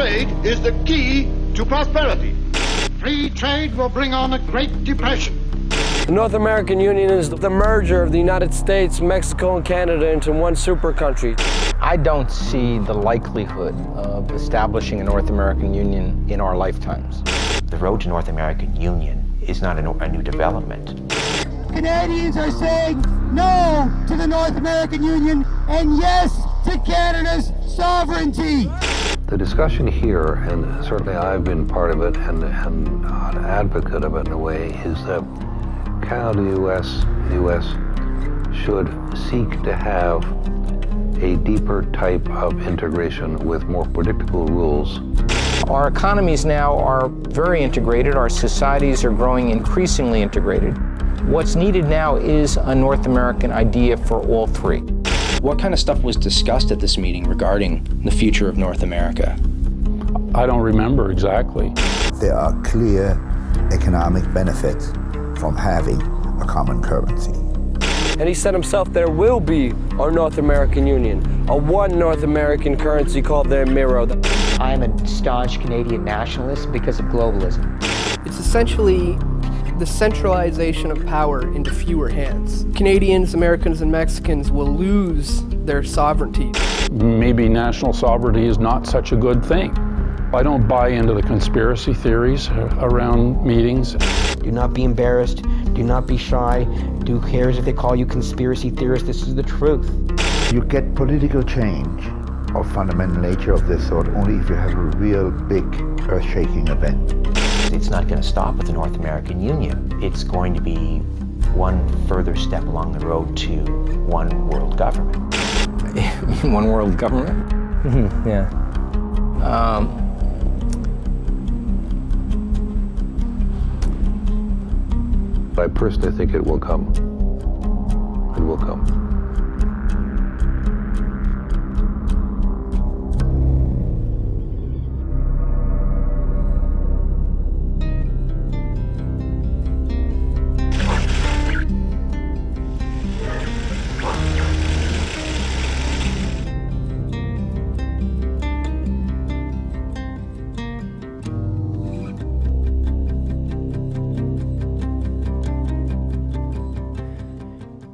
trade is the key to prosperity. Free trade will bring on a Great Depression. The North American Union is the merger of the United States, Mexico, and Canada into one super country. I don't see the likelihood of establishing a North American Union in our lifetimes. The road to North American Union is not a new development. Canadians are saying no to the North American Union and yes to Canada's sovereignty. The discussion here, and certainly I've been part of it and an advocate of it in a way, is that Canada, the U.S. should seek to have a deeper type of integration with more predictable rules. Our economies now are very integrated. Our societies are growing increasingly integrated. What's needed now is a North American idea for all three. What kind of stuff was discussed at this meeting regarding the future of North America? I don't remember exactly. There are clear economic benefits from having a common currency. And he said himself there will be a North American Union, a one North American currency called the Amero. I'm a staunch Canadian nationalist because of globalism. It's essentially the centralization of power into fewer hands. Canadians, Americans, and Mexicans will lose their sovereignty. Maybe national sovereignty is not such a good thing. I don't buy into the conspiracy theories around meetings. Do not be embarrassed. Do not be shy. Who cares if they call you conspiracy theorists? This is the truth. You get political change of fundamental nature of this sort only if you have a real big earth-shaking event. It's not going to stop with the North American Union. It's going to be one further step along the road to one world government. One world government? Mm-hmm, yeah. I personally think it will come. It will come.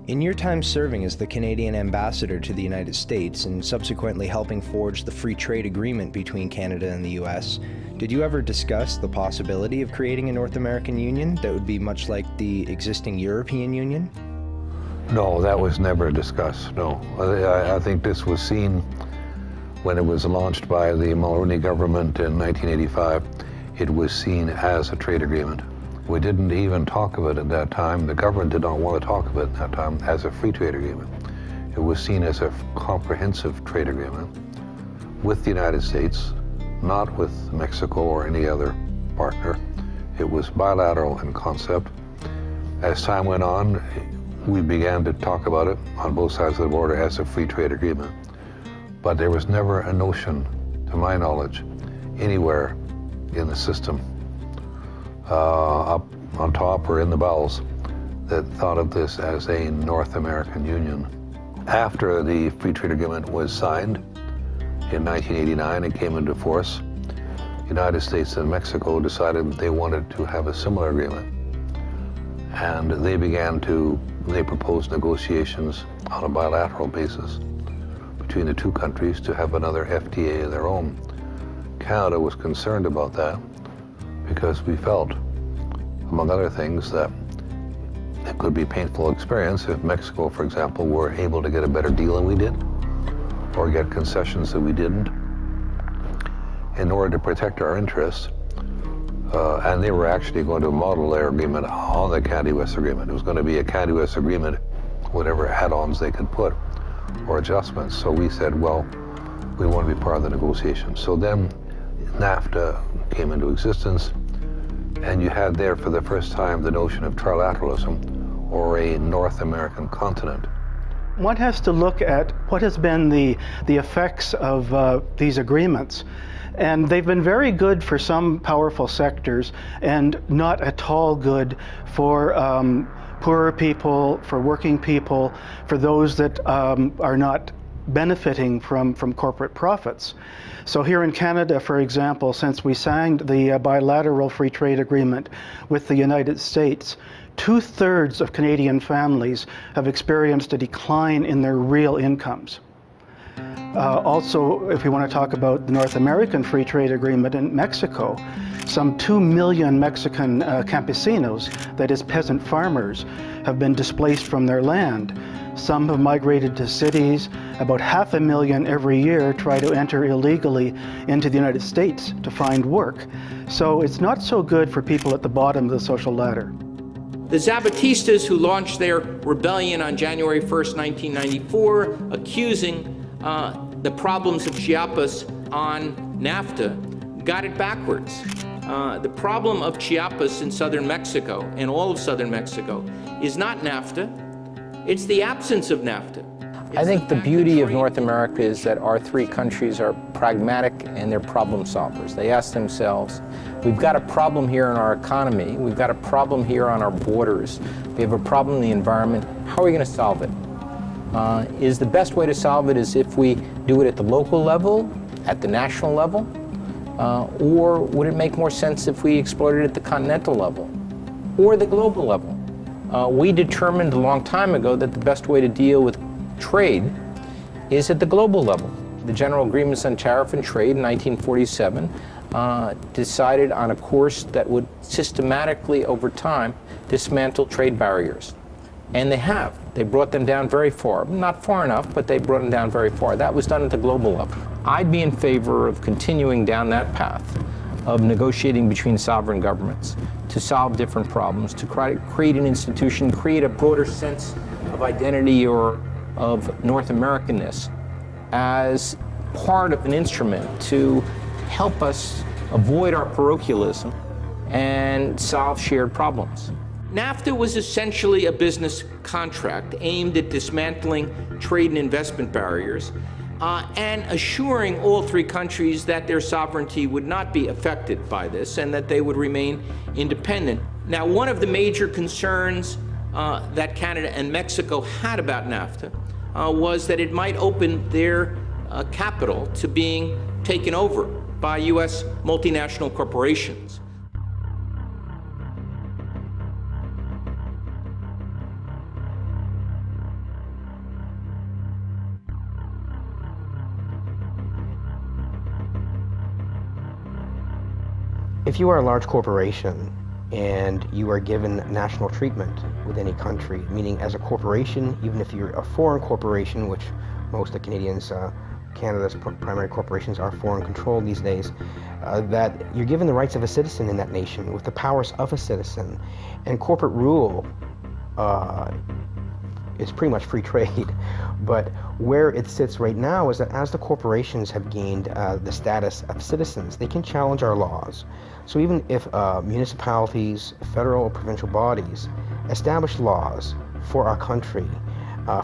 In your time serving as the Canadian ambassador to the United States and subsequently helping forge the free trade agreement between Canada and the U.S., did you ever discuss the possibility of creating a North American Union that would be much like the existing European Union? No, that was never discussed, no. I think this was seen when it was launched by the Mulroney government in 1985. It was seen as a trade agreement. We didn't even talk of it at that time. The government did not want to talk of it at that time as a free trade agreement. It was seen as a comprehensive trade agreement with the United States, not with Mexico or any other partner. It was bilateral in concept. As time went on, we began to talk about it on both sides of the border as a free trade agreement. But there was never a notion, to my knowledge, anywhere in the system up on top or in the bowels that thought of this as a North American Union. After the free trade agreement was signed in 1989 and came into force, the United States and Mexico decided they wanted to have a similar agreement. And they proposed negotiations on a bilateral basis between the two countries to have another FTA of their own. Canada was concerned about that because we felt, among other things, that it could be a painful experience if Mexico, for example, were able to get a better deal than we did, or get concessions that we didn't, in order to protect our interests. And they were actually going to model their agreement on the Canada-US agreement. It was going to be a Canada-US agreement, whatever add-ons they could put, or adjustments. So we said, well, we want to be part of the negotiation. So then NAFTA came into existence, and you had there for the first time the notion of trilateralism, or a North American continent. One has to look at what has been the effects of these agreements. And they've been very good for some powerful sectors and not at all good for poorer people, for working people, for those that are not benefiting from corporate profits. So here in Canada, for example, since we signed the bilateral free trade agreement with the United States, 2/3 of Canadian families have experienced a decline in their real incomes. Also, if we want to talk about the North American Free Trade Agreement in Mexico, some 2 million Mexican campesinos, that is peasant farmers, have been displaced from their land. Some have migrated to cities. About 500,000 every year try to enter illegally into the United States to find work. So it's not so good for people at the bottom of the social ladder. The Zapatistas, who launched their rebellion on January 1st, 1994, accusing the problems of Chiapas on NAFTA, got it backwards. The problem of Chiapas in southern Mexico, and all of southern Mexico, is not NAFTA, it's the absence of NAFTA. I think the beauty of North America is that our three countries are pragmatic and they're problem solvers. They ask themselves, we've got a problem here in our economy, we've got a problem here on our borders, we have a problem in the environment, how are we going to solve it? Is the best way to solve it is if we do it at the local level, at the national level, or would it make more sense if we explored it at the continental level or the global level? We determined a long time ago that the best way to deal with trade is at the global level. The General Agreements on Tariff and Trade in 1947 decided on a course that would systematically, over time, dismantle trade barriers. And they have. They brought them down very far. Not far enough, but they brought them down very far. That was done at the global level. I'd be in favor of continuing down that path of negotiating between sovereign governments to solve different problems, to create an institution, create a broader sense of identity or of North Americanness as part of an instrument to help us avoid our parochialism and solve shared problems. NAFTA was essentially a business contract aimed at dismantling trade and investment barriers and assuring all three countries that their sovereignty would not be affected by this and that they would remain independent. Now, one of the major concerns that Canada and Mexico had about NAFTA was that it might open their capital to being taken over by U.S. multinational corporations. If you are a large corporation and you are given national treatment with any country, meaning as a corporation, even if you're a foreign corporation, which most of Canadians, Canada's primary corporations are foreign controlled these days, that you're given the rights of a citizen in that nation with the powers of a citizen. And corporate rule is pretty much free trade. But where it sits right now is that as the corporations have gained the status of citizens, they can challenge our laws. So even if municipalities, federal or provincial bodies establish laws for our country,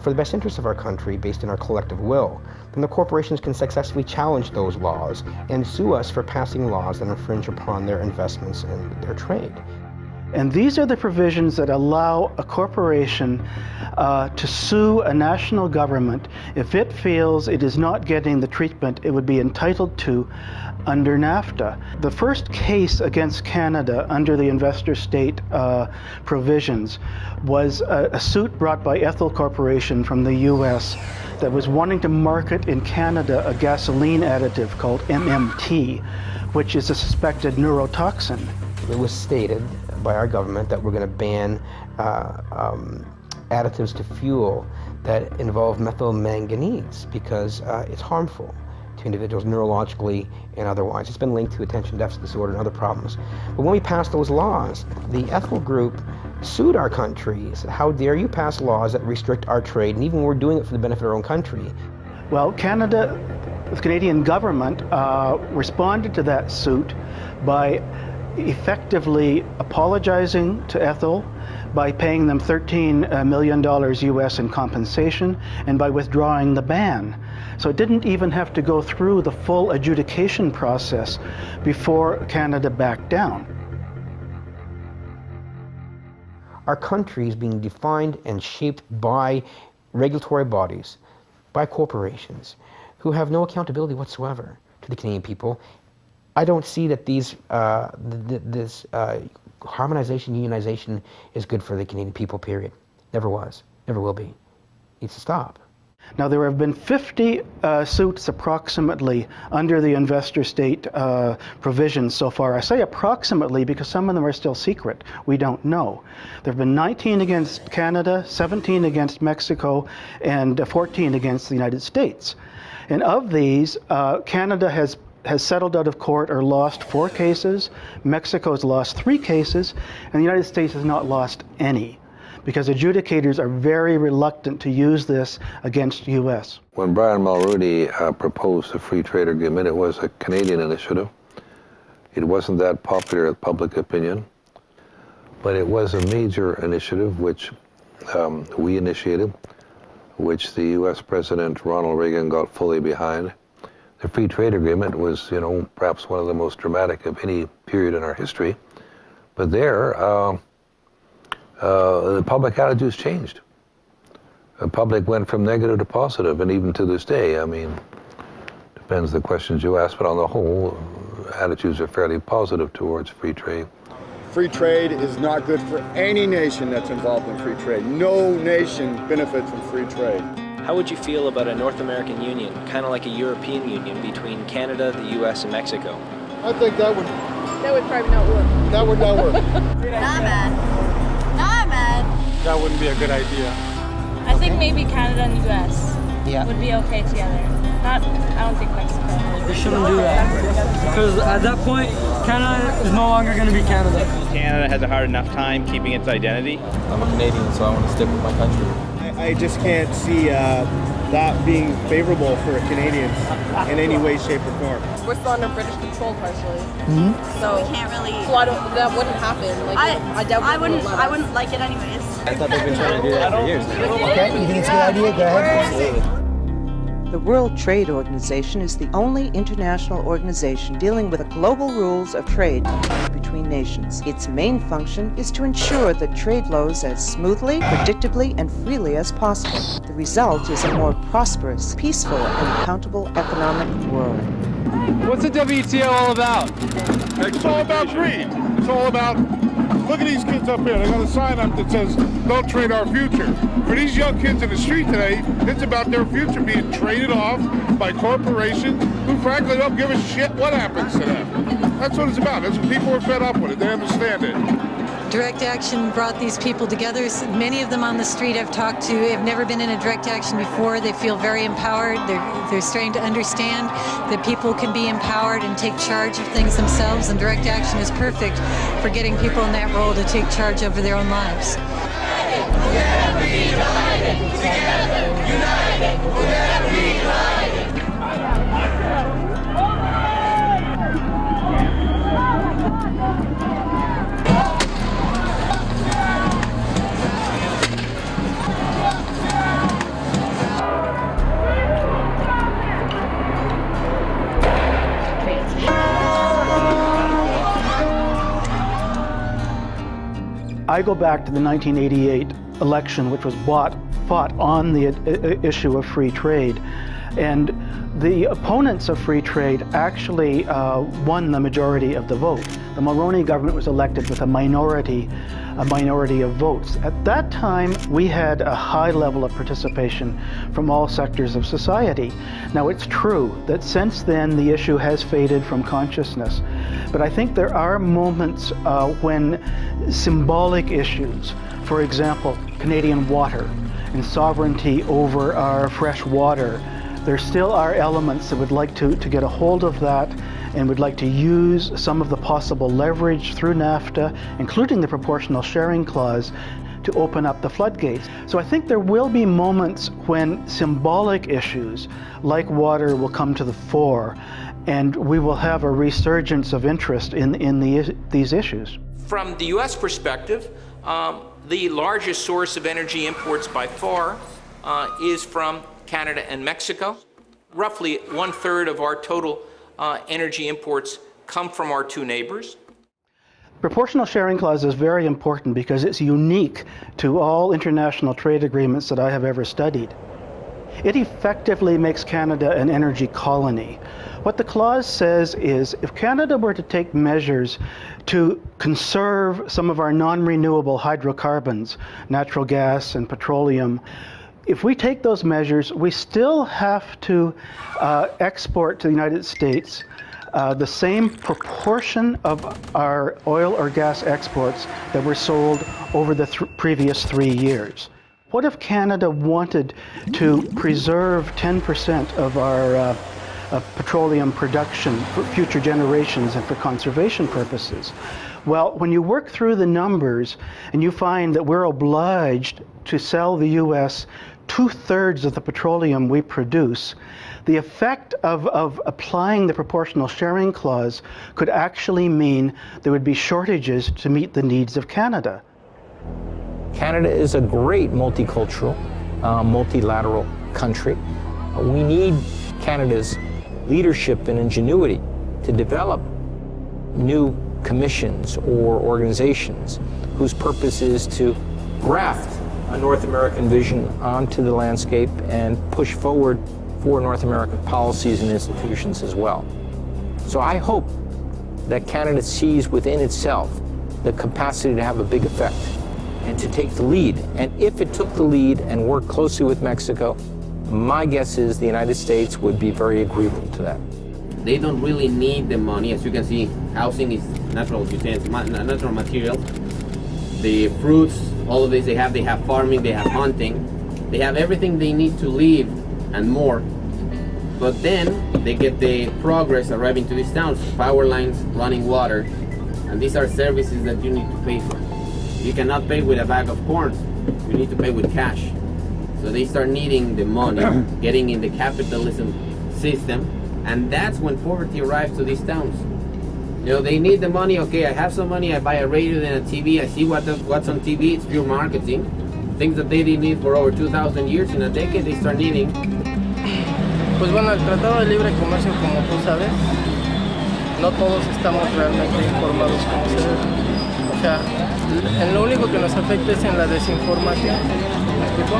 for the best interest of our country based on our collective will, then the corporations can successfully challenge those laws and sue us for passing laws that infringe upon their investments and their trade. And these are the provisions that allow a corporation to sue a national government if it feels it is not getting the treatment it would be entitled to under NAFTA. The first case against Canada under the investor state provisions was a suit brought by Ethel Corporation from the US that was wanting to market in Canada a gasoline additive called MMT, which is a suspected neurotoxin. It was stated by our government that we're going to ban additives to fuel that involve methyl manganese because it's harmful to individuals neurologically and otherwise. It's been linked to attention deficit disorder and other problems. But when we passed those laws, the Ethel Group sued our country, said, how dare you pass laws that restrict our trade, and even we're doing it for the benefit of our own country. Well, Canada, the Canadian government responded to that suit by effectively apologizing to Ethel, by paying them $13 million US in compensation, and by withdrawing the ban. So it didn't even have to go through the full adjudication process before Canada backed down. Our country is being defined and shaped by regulatory bodies, by corporations who have no accountability whatsoever to the Canadian people. I don't see that this harmonization, unionization is good for the Canadian people, period. Never was, never will be. Needs to stop. Now, there have been 50 suits approximately under the investor state provisions so far. I say approximately because some of them are still secret. We don't know. There have been 19 against Canada, 17 against Mexico, and 14 against the United States. And of these, Canada has settled out of court or lost 4 cases, Mexico has lost 3 cases, and the United States has not lost any, because adjudicators are very reluctant to use this against U.S. When Bryan Mulroney proposed the free trade agreement, it was a Canadian initiative. It wasn't that popular with public opinion, but it was a major initiative which we initiated, which the U.S. President Ronald Reagan got fully behind. The free trade agreement was, perhaps one of the most dramatic of any period in our history, but there, the public attitudes changed. The public went from negative to positive, and even to this day, depends the questions you ask, but on the whole, attitudes are fairly positive towards free trade. Free trade is not good for any nation that's involved in free trade. No nation benefits from free trade. How would you feel about a North American Union, kind of like a European Union between Canada, the U.S., and Mexico? I think that would probably not work. That would not work. Nah, man. That wouldn't be a good idea. I think maybe Canada and the U.S. would be okay together. I don't think Mexico. They shouldn't do that. Because at that point, Canada is no longer going to be Canada. Canada has a hard enough time keeping its identity. I'm a Canadian, so I want to stick with my country. I just can't see that being favorable for Canadians in any way, shape, or form. We're still under British control partially. So we can't really. So that wouldn't happen. I wouldn't like it anyways. I thought they've been trying to do that for years. Okay, you think it's a good idea? Go ahead. Absolutely. The World Trade Organization is the only international organization dealing with the global rules of trade between nations. Its main function is to ensure that trade flows as smoothly, predictably, and freely as possible. The result is a more prosperous, peaceful, and accountable economic world. What's the WTO all about? It's all about greed. It's all about, look at these kids up here. They got a sign up that says, "Don't trade our future." For these young kids in the street today, it's about their future being traded off by corporations who frankly don't give a shit what happens to them. That's what it's about. That's what people are fed up with it. They understand it. Direct action brought these people together. Many of them on the street I've talked to have never been in a direct action before. They feel very empowered. They're starting to understand that people can be empowered and take charge of things themselves, and direct action is perfect for getting people in that role to take charge over their own lives. We'll never be divided. Together, united, we'll never be divided. I go back to the 1988 election, which was fought on the issue of free trade. And the opponents of free trade actually won the majority of the vote. The Mulroney government was elected with a minority of votes. At that time, we had a high level of participation from all sectors of society. Now, it's true that since then the issue has faded from consciousness, but I think there are moments when symbolic issues, for example, Canadian water and sovereignty over our fresh water, there still are elements that would like to get a hold of that and would like to use some of the possible leverage through NAFTA, including the proportional sharing clause, to open up the floodgates. So I think there will be moments when symbolic issues like water will come to the fore, and we will have a resurgence of interest in these issues. From the U.S. perspective, the largest source of energy imports by far is from Canada and Mexico. Roughly 1/3 of our total energy imports come from our two neighbors. Proportional sharing clause is very important because it's unique to all international trade agreements that I have ever studied. it effectively makes Canada an energy colony. What the clause says is if Canada were to take measures to conserve some of our non-renewable hydrocarbons, natural gas and petroleum, if we take those measures, we still have to export to the United States the same proportion of our oil or gas exports that were sold over the previous 3 years. What if Canada wanted to preserve 10% of our petroleum production for future generations and for conservation purposes? Well, when you work through the numbers and you find that we're obliged to sell the U.S. 2/3 of the petroleum we produce, the effect of applying the proportional sharing clause could actually mean there would be shortages to meet the needs of Canada. Canada is a great multicultural, multilateral country. We need Canada's leadership and ingenuity to develop new commissions or organizations whose purpose is to graft a North American vision onto the landscape and push forward for North American policies and institutions as well. So I hope that Canada sees within itself the capacity to have a big effect and to take the lead. And if it took the lead and worked closely with Mexico, my guess is the United States would be very agreeable to that. They don't really need the money. As you can see, housing is natural materials. The fruits, all of this they have farming, they have hunting, they have everything they need to live and more. But then they get the progress arriving to these towns, power lines, running water, and these are services that you need to pay for. You cannot pay with a bag of corn, you need to pay with cash. So they start needing the money, getting in the capitalism system, and that's when poverty arrives to these towns. You know, they need the money. Okay, I have some money, I buy a radio and a TV, I see what's on TV, it's pure marketing. Things that they didn't need for over 2,000 years, in a decade they start needing. Pues bueno, el Tratado de Libre Comercio, como tú sabes, no todos estamos realmente informados como se debe. O sea, en lo único que nos afecta es en la desinformación. ¿Me explico?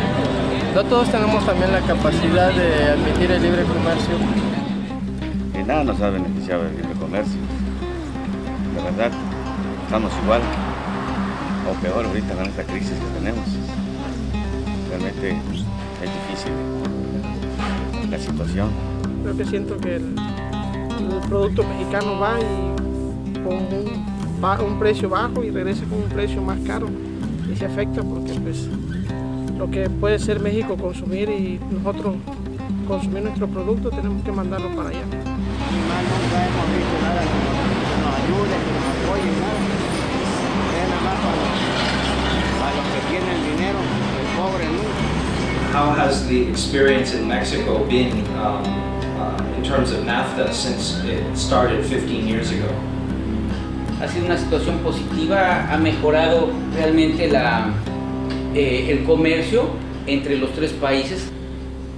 No todos tenemos también la capacidad de admitir el libre comercio. Que nada nos ha beneficiado el libre comercio. La verdad, estamos igual o peor ahorita con esta crisis que tenemos. Realmente es difícil la situación. Creo que siento que el producto mexicano va y con un precio bajo y regresa con un precio más caro y se afecta porque pues lo que puede ser México consumir y nosotros consumir nuestro producto tenemos que mandarlo para allá. Nunca hemos visto nada que nos ayude, que nos apoye, nada. Es nada más para los que tienen dinero, el pobre nunca. How has the experience in Mexico been in terms of NAFTA since it started 15 years ago? Ha sido una situación positiva, ha mejorado realmente el comercio entre los tres países.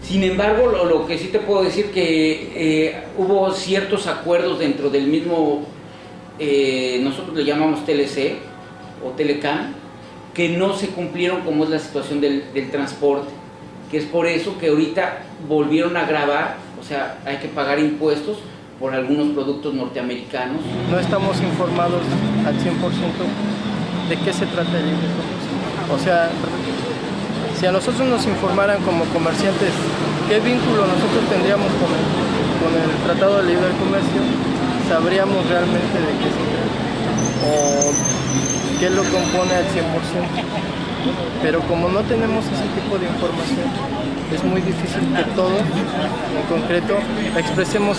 Sin embargo, lo que sí te puedo decir que hubo ciertos acuerdos dentro del mismo, nosotros le llamamos TLC o Telecam, que no se cumplieron como es la situación del transporte, que es por eso que ahorita volvieron a gravar, o sea, hay que pagar impuestos por algunos productos norteamericanos. No estamos informados al 100% de qué se trata el libre comercio. O sea, si a nosotros nos informaran como comerciantes qué vínculo nosotros tendríamos con el Tratado de Libre Comercio, sabríamos realmente de qué se trata o qué lo compone al 100%. Pero como no tenemos ese tipo de información, es muy difícil que todo, en concreto, expresemos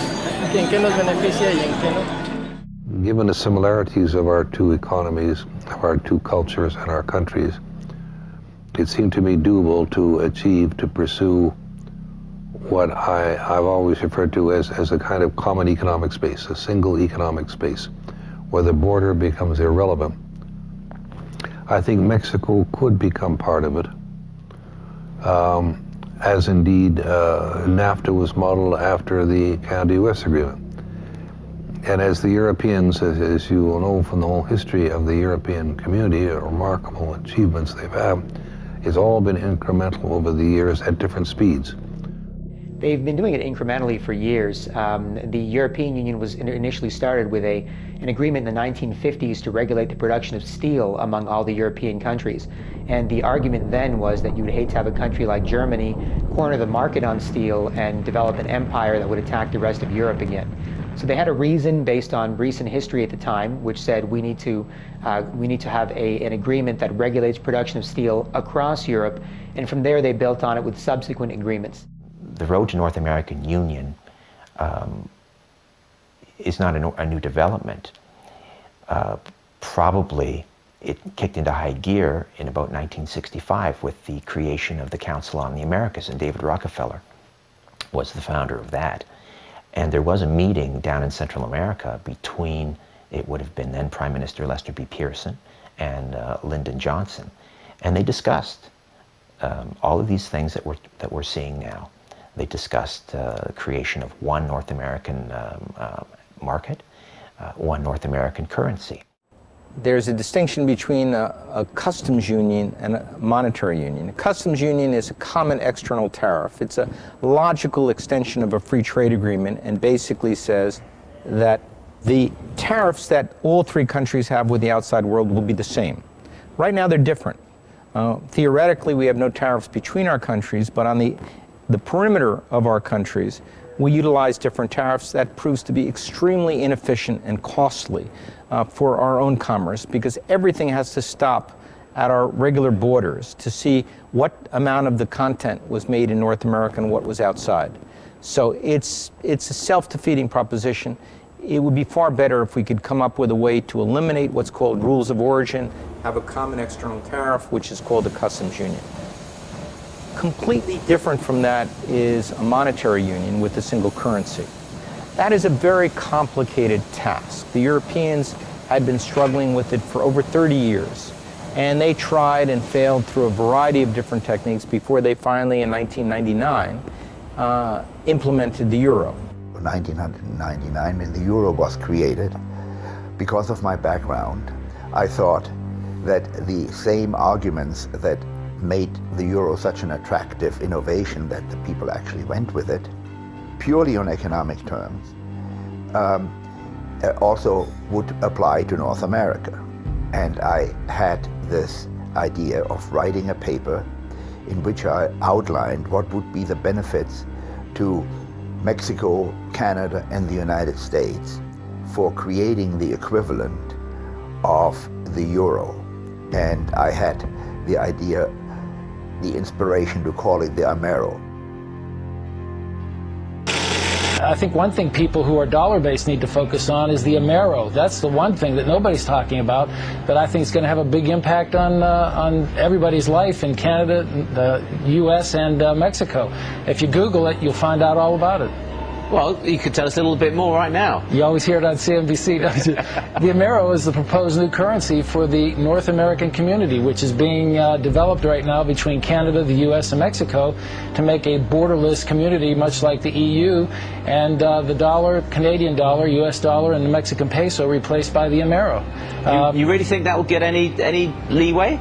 en qué nos beneficia y en qué no. Given the similarities of our two economies, of our two cultures and our countries, it seemed to me doable to pursue what I've always referred to as a kind of common economic space, a single economic space, where the border becomes irrelevant. I think Mexico could become part of it, as indeed NAFTA was modeled after the Canada-US agreement. And as the Europeans, as you will know from the whole history of the European community, remarkable achievements they've had, it's all been incremental over the years at different speeds. They've been doing it incrementally for years. The European Union was initially started with an agreement in the 1950s to regulate the production of steel among all the European countries. And the argument then was that you would hate to have a country like Germany corner the market on steel and develop an empire that would attack the rest of Europe again. So they had a reason based on recent history at the time, which said we need to have an agreement that regulates production of steel across Europe. And from there, they built on it with subsequent agreements. The road to North American Union is not a new development. Probably it kicked into high gear in about 1965 with the creation of the Council on the Americas, and David Rockefeller was the founder of that. And there was a meeting down in Central America between, it would have been then Prime Minister Lester B. Pearson and Lyndon Johnson, and they discussed all of these things that we're seeing now. They discussed the creation of one North American market, one North American currency. There's a distinction between a customs union and a monetary union. A customs union is a common external tariff. It's a logical extension of a free trade agreement and basically says that the tariffs that all three countries have with the outside world will be the same. Right now they're different. Theoretically, we have no tariffs between our countries, but on the perimeter of our countries, we utilize different tariffs. That proves to be extremely inefficient and costly for our own commerce, because everything has to stop at our regular borders to see what amount of the content was made in North America and what was outside. So it's a self-defeating proposition. It would be far better if we could come up with a way to eliminate what's called rules of origin, have a common external tariff, which is called a customs union. Completely different from that is a monetary union with a single currency. That is a very complicated task. The Europeans had been struggling with it for over 30 years, and they tried and failed through a variety of different techniques before they finally, in 1999, implemented the euro. In 1999, when the euro was created, because of my background, I thought that the same arguments that made the euro such an attractive innovation that the people actually went with it, purely on economic terms, also would apply to North America. And I had this idea of writing a paper in which I outlined what would be the benefits to Mexico, Canada, and the United States for creating the equivalent of the euro. And I had the idea, the inspiration to call it the Amero. I think one thing people who are dollar-based need to focus on is the Amero. That's the one thing that nobody's talking about that I think is going to have a big impact on everybody's life in Canada, the U.S., and Mexico. If you Google it, you'll find out all about it. Well, you could tell us a little bit more right now. You always hear it on CNBC, don't you? The Amero is the proposed new currency for the North American community, which is being developed right now between Canada, the U.S., and Mexico to make a borderless community, much like the EU, and the dollar, Canadian dollar, U.S. dollar, and the Mexican peso replaced by the Amero. You really think that will get any leeway?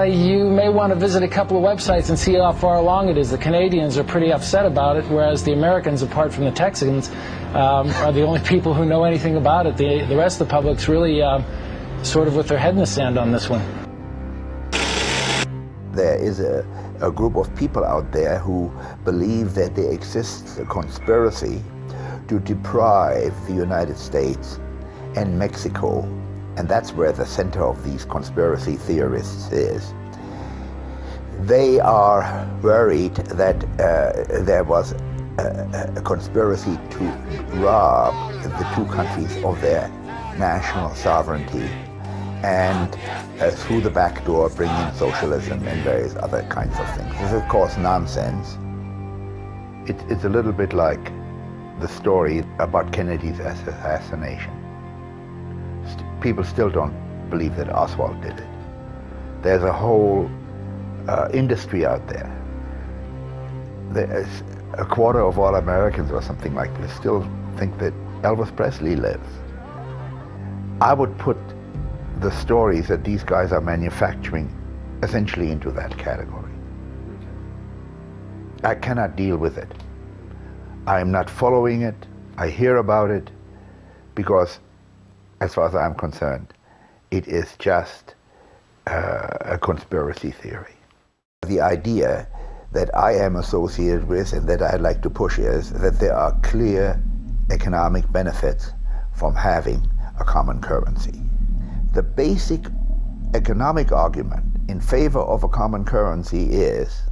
You may want to visit a couple of websites and see how far along it is. The Canadians are pretty upset about it, whereas the Americans, apart from the Texans, are the only people who know anything about it. The rest of the public's really sort of with their head in the sand on this one. There is a group of people out there who believe that there exists a conspiracy to deprive the United States and Mexico, and that's where the center of these conspiracy theorists is. They are worried that there was a conspiracy to rob the two countries of their national sovereignty and through the back door bring in socialism and various other kinds of things. This is, of course, nonsense. It's a little bit like the story about Kennedy's assassination. People still don't believe that Oswald did it. There's a whole industry out there. There's a quarter of all Americans or something like this still think that Elvis Presley lives. I would put the stories that these guys are manufacturing essentially into that category. I cannot deal with it. I'm not following it. I hear about it because, as far as I'm concerned, it is just a conspiracy theory. The idea that I am associated with and that I'd like to push is that there are clear economic benefits from having a common currency. The basic economic argument in favor of a common currency is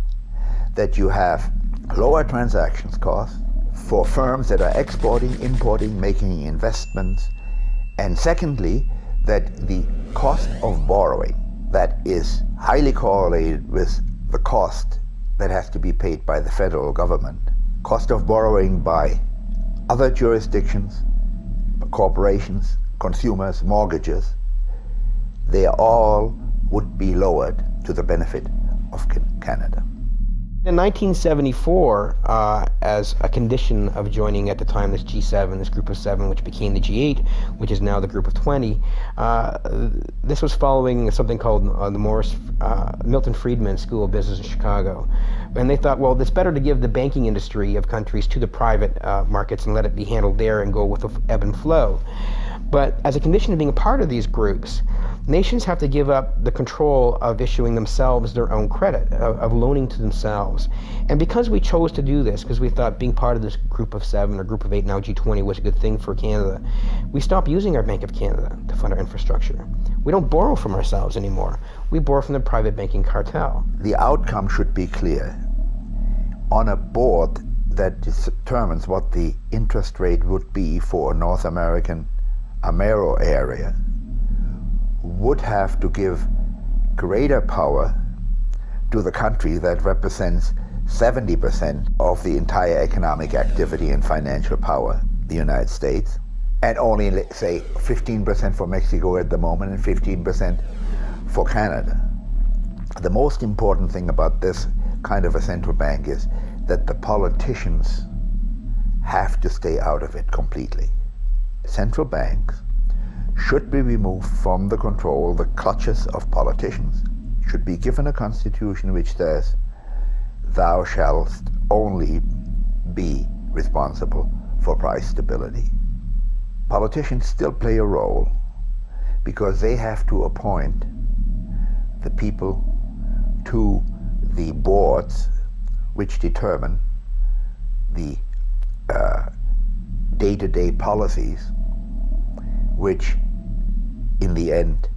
that you have lower transactions costs for firms that are exporting, importing, making investments, and secondly, that the cost of borrowing that is highly correlated with the cost that has to be paid by the federal government, cost of borrowing by other jurisdictions, corporations, consumers, mortgages, they all would be lowered to the benefit of Canada. In 1974, as a condition of joining at the time this G7, this group of 7, which became the G8, which is now the group of 20, this was following something called the Milton Friedman School of Business in Chicago. And they thought, well, it's better to give the banking industry of countries to the private markets and let it be handled there and go with the ebb and flow. But as a condition of being a part of these groups, nations have to give up the control of issuing themselves their own credit, of loaning to themselves. And because we chose to do this, because we thought being part of this group of 7 or group of 8, now G20, was a good thing for Canada, we stopped using our Bank of Canada to fund our infrastructure. We don't borrow from ourselves anymore. We borrow from the private banking cartel. The outcome should be clear. On a board that determines what the interest rate would be for a North American Amero area, would have to give greater power to the country that represents 70% of the entire economic activity and financial power, the United States, and only, say, 15% for Mexico at the moment and 15% for Canada. The most important thing about this kind of a central bank is that the politicians have to stay out of it completely. Central banks should be removed from the control, the clutches of politicians, should be given a constitution which says, thou shalt only be responsible for price stability. Politicians still play a role because they have to appoint the people to the boards which determine the day-to-day policies which in the end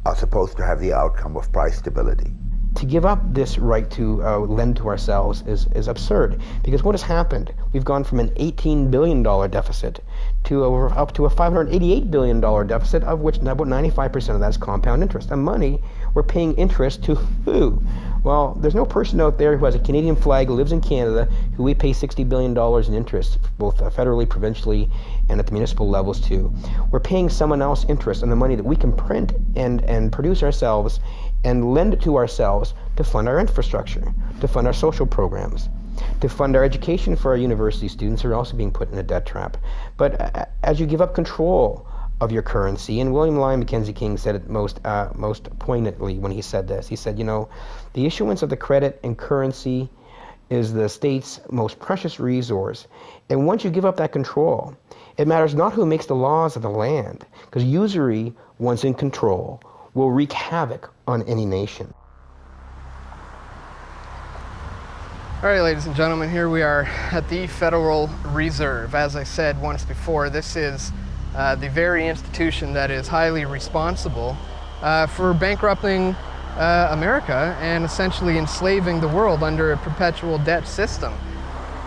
are supposed to have the outcome of price stability. To give up this right to lend to ourselves is absurd, because what has happened? We've gone from an $18 billion deficit to up to a $588 billion deficit, of which about 95% of that is compound interest. And money, we're paying interest to who? Well, there's no person out there who has a Canadian flag, who lives in Canada, who we pay $60 billion in interest, both federally, provincially, and at the municipal levels too. We're paying someone else interest on the money that we can print and produce ourselves and lend it to ourselves to fund our infrastructure, to fund our social programs, to fund our education for our university students who are also being put in a debt trap. But as you give up control of your currency, and William Lyon Mackenzie King said it most poignantly when he said this. He said, you know, the issuance of the credit and currency is the state's most precious resource. And once you give up that control, it matters not who makes the laws of the land, because usury, once in control, will wreak havoc on any nation. All right, ladies and gentlemen, here we are at the Federal Reserve. As I said once before, this is the very institution that is highly responsible for bankrupting America and essentially enslaving the world under a perpetual debt system.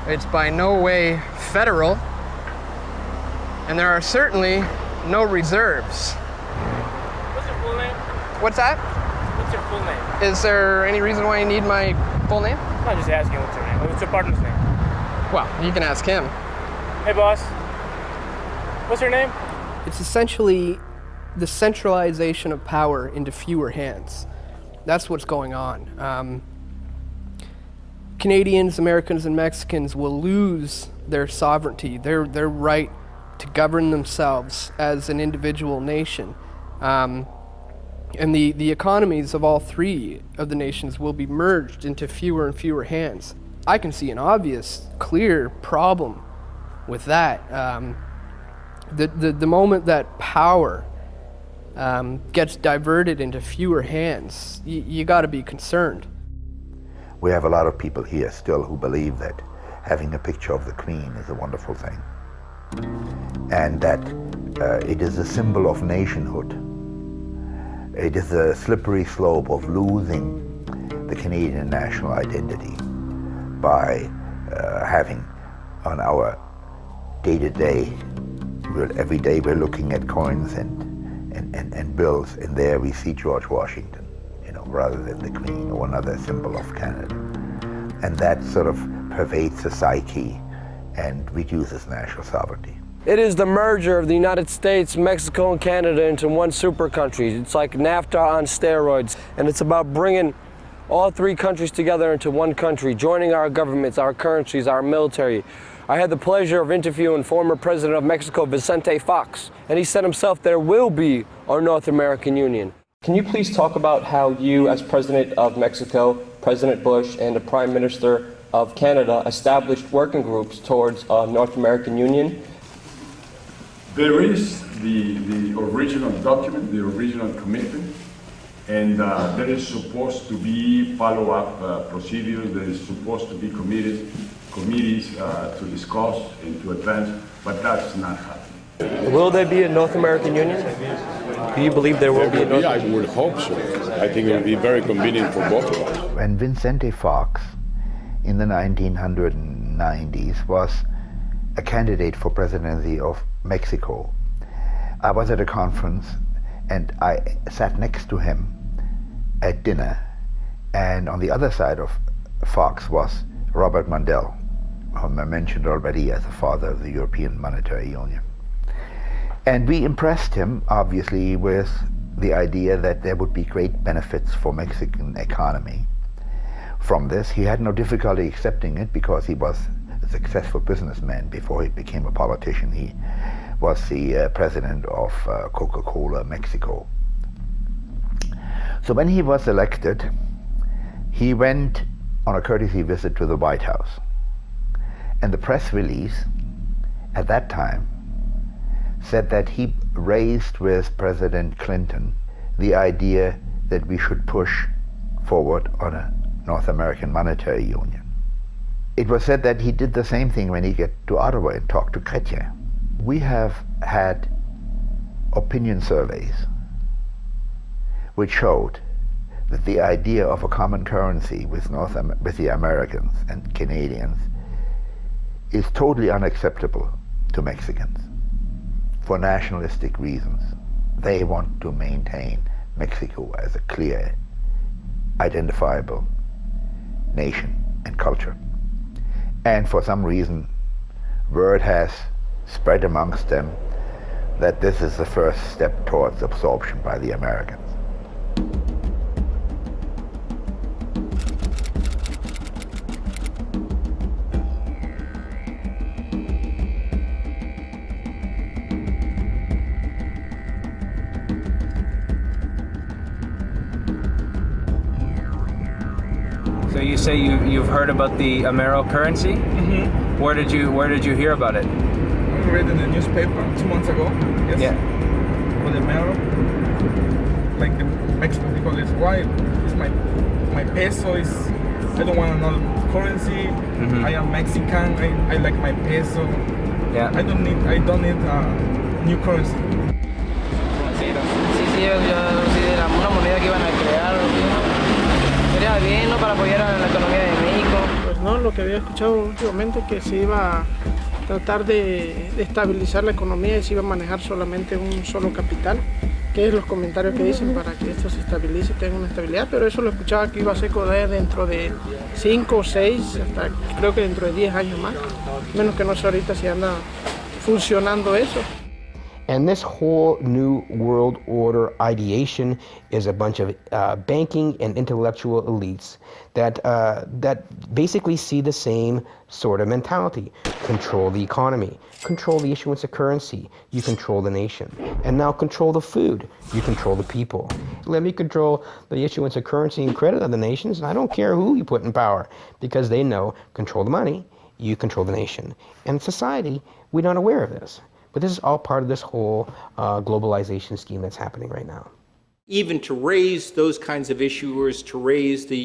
It's by no way federal, and there are certainly no reserves. What's your full name? What's that? What's your full name? Is there any reason why you need my full name? I'm just asking what's your name. What's your partner's name? Well, you can ask him. Hey, boss. What's your name? It's essentially the centralization of power into fewer hands. That's what's going on. Canadians, Americans, and Mexicans will lose their sovereignty, their right to govern themselves as an individual nation. And the economies of all three of the nations will be merged into fewer and fewer hands. I can see an obvious, clear problem with that. The moment that power gets diverted into fewer hands, you got to be concerned. We have a lot of people here still who believe that having a picture of the Queen is a wonderful thing, and that it is a symbol of nationhood. It is a slippery slope of losing the Canadian national identity by having on our day-to-day, every day we're looking at coins and bills, and there we see George Washington, rather than the Queen or another symbol of Canada. And that sort of pervades the psyche and reduces national sovereignty. It is the merger of the United States, Mexico, and Canada into one super country. It's like NAFTA on steroids, and it's about bringing all three countries together into one country, joining our governments, our currencies, our military. I had the pleasure of interviewing former President of Mexico, Vicente Fox, and he said himself, there will be a North American Union. Can you please talk about how you, as President of Mexico, President Bush, and the Prime Minister of Canada established working groups towards a North American Union? There is the original document, the original commitment, and there is supposed to be follow-up procedures. There is supposed to be committees to discuss and to advance, but that's not happening. Will there be a North American Union? Do you believe there will be a North American Union? I would hope so. I think it will be very convenient for both of us. When Vicente Fox in the 1990s was a candidate for presidency of Mexico, I was at a conference and I sat next to him at dinner, and on the other side of Fox was Robert Mundell, whom I mentioned already as the father of the European Monetary Union. And we impressed him, obviously, with the idea that there would be great benefits for Mexican economy from this. He had no difficulty accepting it because he was a successful businessman before he became a politician. He was the president of Coca-Cola Mexico. So when he was elected, he went on a courtesy visit to the White House. And the press release at that time said that he raised with President Clinton the idea that we should push forward on a North American monetary union. It was said that he did the same thing when he got to Ottawa and talked to Chrétien. We have had opinion surveys which showed that the idea of a common currency with the Americans and Canadians is totally unacceptable to Mexicans for nationalistic reasons. They want to maintain Mexico as a clear, identifiable nation and culture. And for some reason, word has spread amongst them that this is the first step towards absorption by the Americans. So you say you've heard about the Amero currency? Mm-hmm. Where did you hear about it? I read in the newspaper 2 months ago. Yes. Yeah. For the Amero, like the Mexican people is why is my peso is. I don't want another currency. Mm-hmm. I am Mexican. I like my peso. Yeah. I don't need new currency. Sí, era una moneda que iban a crear. Sería bien, ¿no? Para apoyar a la economía de México. Pues no, lo que había escuchado últimamente que se iba a tratar de estabilizar la economía y se iba a manejar solamente un solo capital, que es los comentarios que dicen para que esto se estabilice, tenga una estabilidad, pero eso lo escuchaba que iba a ser dentro de 5 o 6, hasta creo que dentro de 10 años más, menos que no sé ahorita si anda funcionando eso. And this whole new world order ideation is a bunch of banking and intellectual elites that basically see the same sort of mentality. Control the economy, control the issuance of currency, you control the nation. And now control the food, you control the people. Let me control the issuance of currency and credit of the nations, and I don't care who you put in power, because they know, control the money, you control the nation. And society, we're not aware of this. But this is all part of this whole globalization scheme that's happening right now. Even to raise those kinds of issuers, to raise the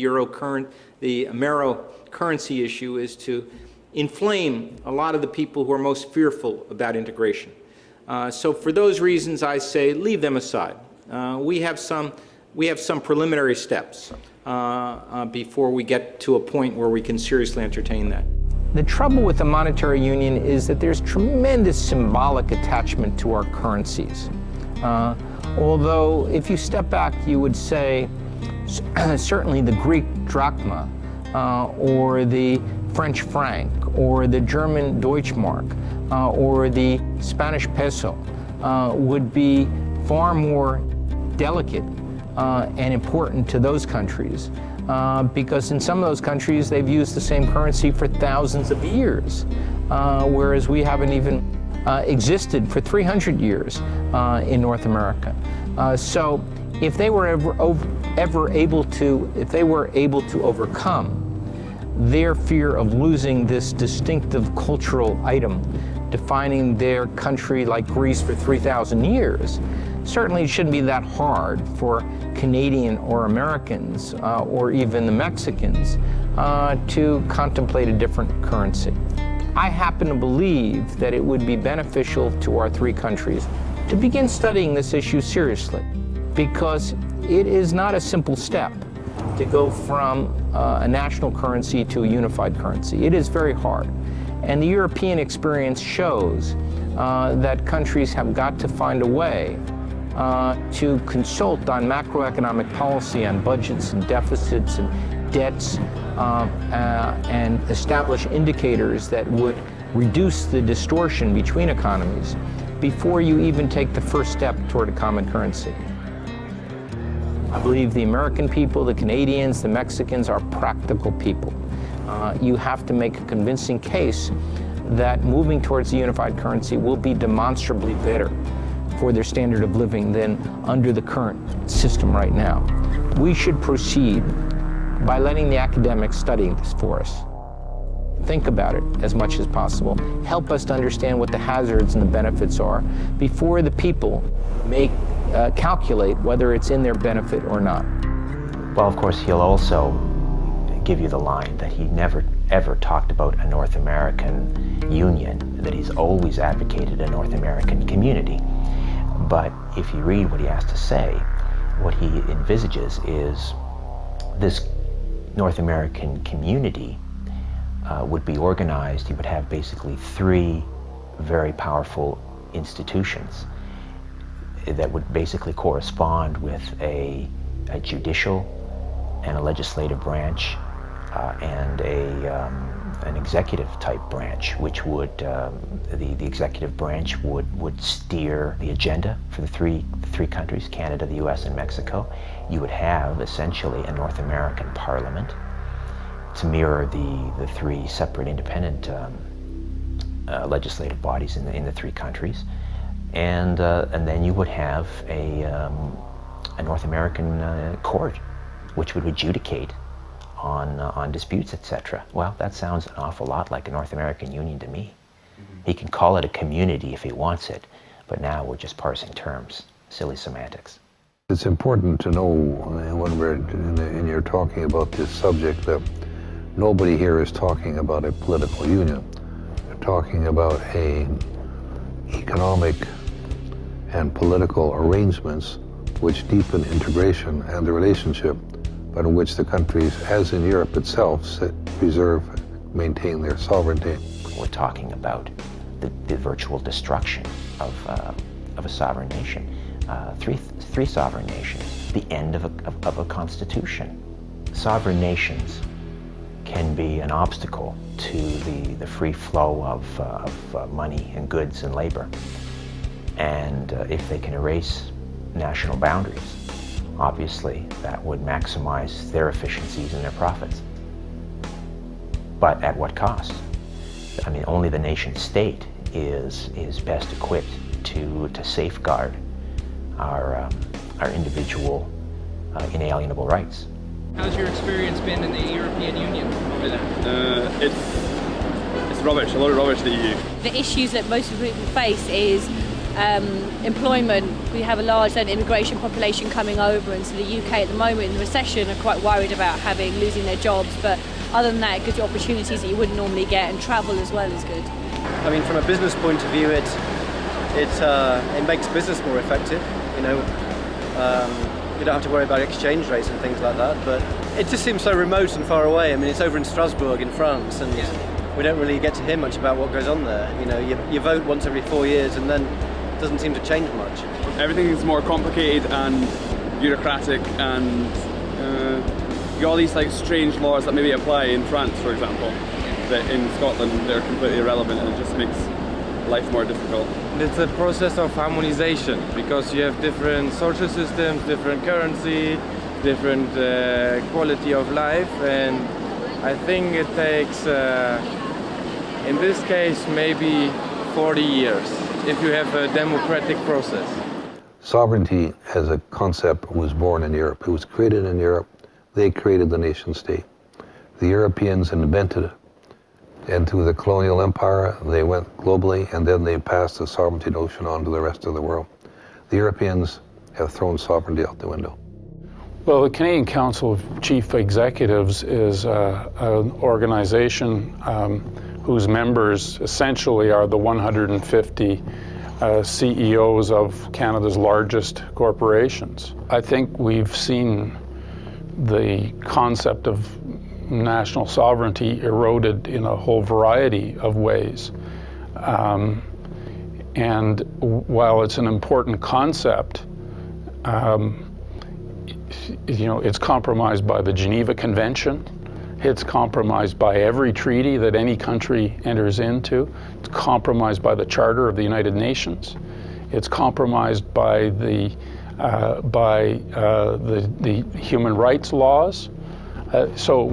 the Amero currency issue, is to inflame a lot of the people who are most fearful about integration. So for those reasons, I say leave them aside. We have some preliminary steps before we get to a point where we can seriously entertain that. The trouble with the monetary union is that there's tremendous symbolic attachment to our currencies. Although, if you step back, you would say certainly the Greek drachma, or the French franc, or the German Deutschmark, or the Spanish peso would be far more delicate and important to those countries. Because in some of those countries they've used the same currency for thousands of years, whereas we haven't even existed for 300 years in North America. So if they were ever able to overcome their fear of losing this distinctive cultural item defining their country like Greece for 3,000 years, certainly it shouldn't be that hard for Canadian or Americans or even the Mexicans to contemplate a different currency. I happen to believe that it would be beneficial to our three countries to begin studying this issue seriously, because it is not a simple step to go from a national currency to a unified currency. It is very hard. And the European experience shows that countries have got to find a way to consult on macroeconomic policy, on budgets and deficits and debts, and establish indicators that would reduce the distortion between economies before you even take the first step toward a common currency. I believe the American people, the Canadians, the Mexicans are practical people. You have to make a convincing case that moving towards a unified currency will be demonstrably better for their standard of living than under the current system right now. We should proceed by letting the academics study this for us. Think about it as much as possible. Help us to understand what the hazards and the benefits are before the people may calculate whether it's in their benefit or not. Well, of course, he'll also give you the line that he never ever talked about a North American union, that he's always advocated a North American community. But if you read what he has to say, what he envisages is this North American community would be organized. He would have basically three very powerful institutions that would basically correspond with a judicial and a legislative branch and an executive type branch, which would the executive branch would steer the agenda for the three countries, Canada, the US, and Mexico. You would have essentially a North American parliament to mirror the three separate independent legislative bodies in the three countries, and then you would have a North American court, which would adjudicate on disputes, etc. Well, that sounds an awful lot like a North American union to me. He can call it a community if he wants it, but now we're just parsing terms, silly semantics. It's important to know when you're talking about this subject that nobody here is talking about a political union. They're talking about economic and political arrangements which deepen integration and the relationship, but in which the countries, as in Europe itself, maintain their sovereignty. We're talking about the virtual destruction of a sovereign nation, three sovereign nations, the end of a constitution. Sovereign nations can be an obstacle to the free flow of money and goods and labor. And if they can erase national boundaries, obviously that would maximize their efficiencies and their profits. But at what cost? I mean, only the nation state is best equipped to safeguard our individual inalienable rights. How's your experience been in the European Union over there? It's rubbish, a lot of rubbish, the EU. The issues that most people face is employment. We have a large immigration population coming over, and so the UK at the moment in the recession are quite worried about losing their jobs, but other than that, it gives you opportunities that you wouldn't normally get, and travel as well is good. I mean, from a business point of view, it makes business more effective, you know. You don't have to worry about exchange rates and things like that, but it just seems so remote and far away. I mean, it's over in Strasbourg in France, and we don't really get to hear much about what goes on there. You know, you vote once every 4 years, and then it doesn't seem to change much. Everything is more complicated and bureaucratic, and you got all these like strange laws that maybe apply in France, for example, that in Scotland they're completely irrelevant, and it just makes life more difficult. It's a process of harmonization, because you have different social systems, different currency, different quality of life, and I think it takes, in this case, maybe 40 years if you have a democratic process. Sovereignty as a concept was born in Europe. It was created in Europe. They created the nation state. The Europeans invented it. And through the colonial empire, they went globally, and then they passed the sovereignty notion on to the rest of the world. The Europeans have thrown sovereignty out the window. Well, the Canadian Council of Chief Executives is an organization whose members essentially are the 150 CEOs of Canada's largest corporations. I think we've seen the concept of national sovereignty eroded in a whole variety of ways. And while it's an important concept, you know, it's compromised by the Geneva Convention. It's compromised by every treaty that any country enters into. It's compromised by the Charter of the United Nations. It's compromised by the human rights laws. So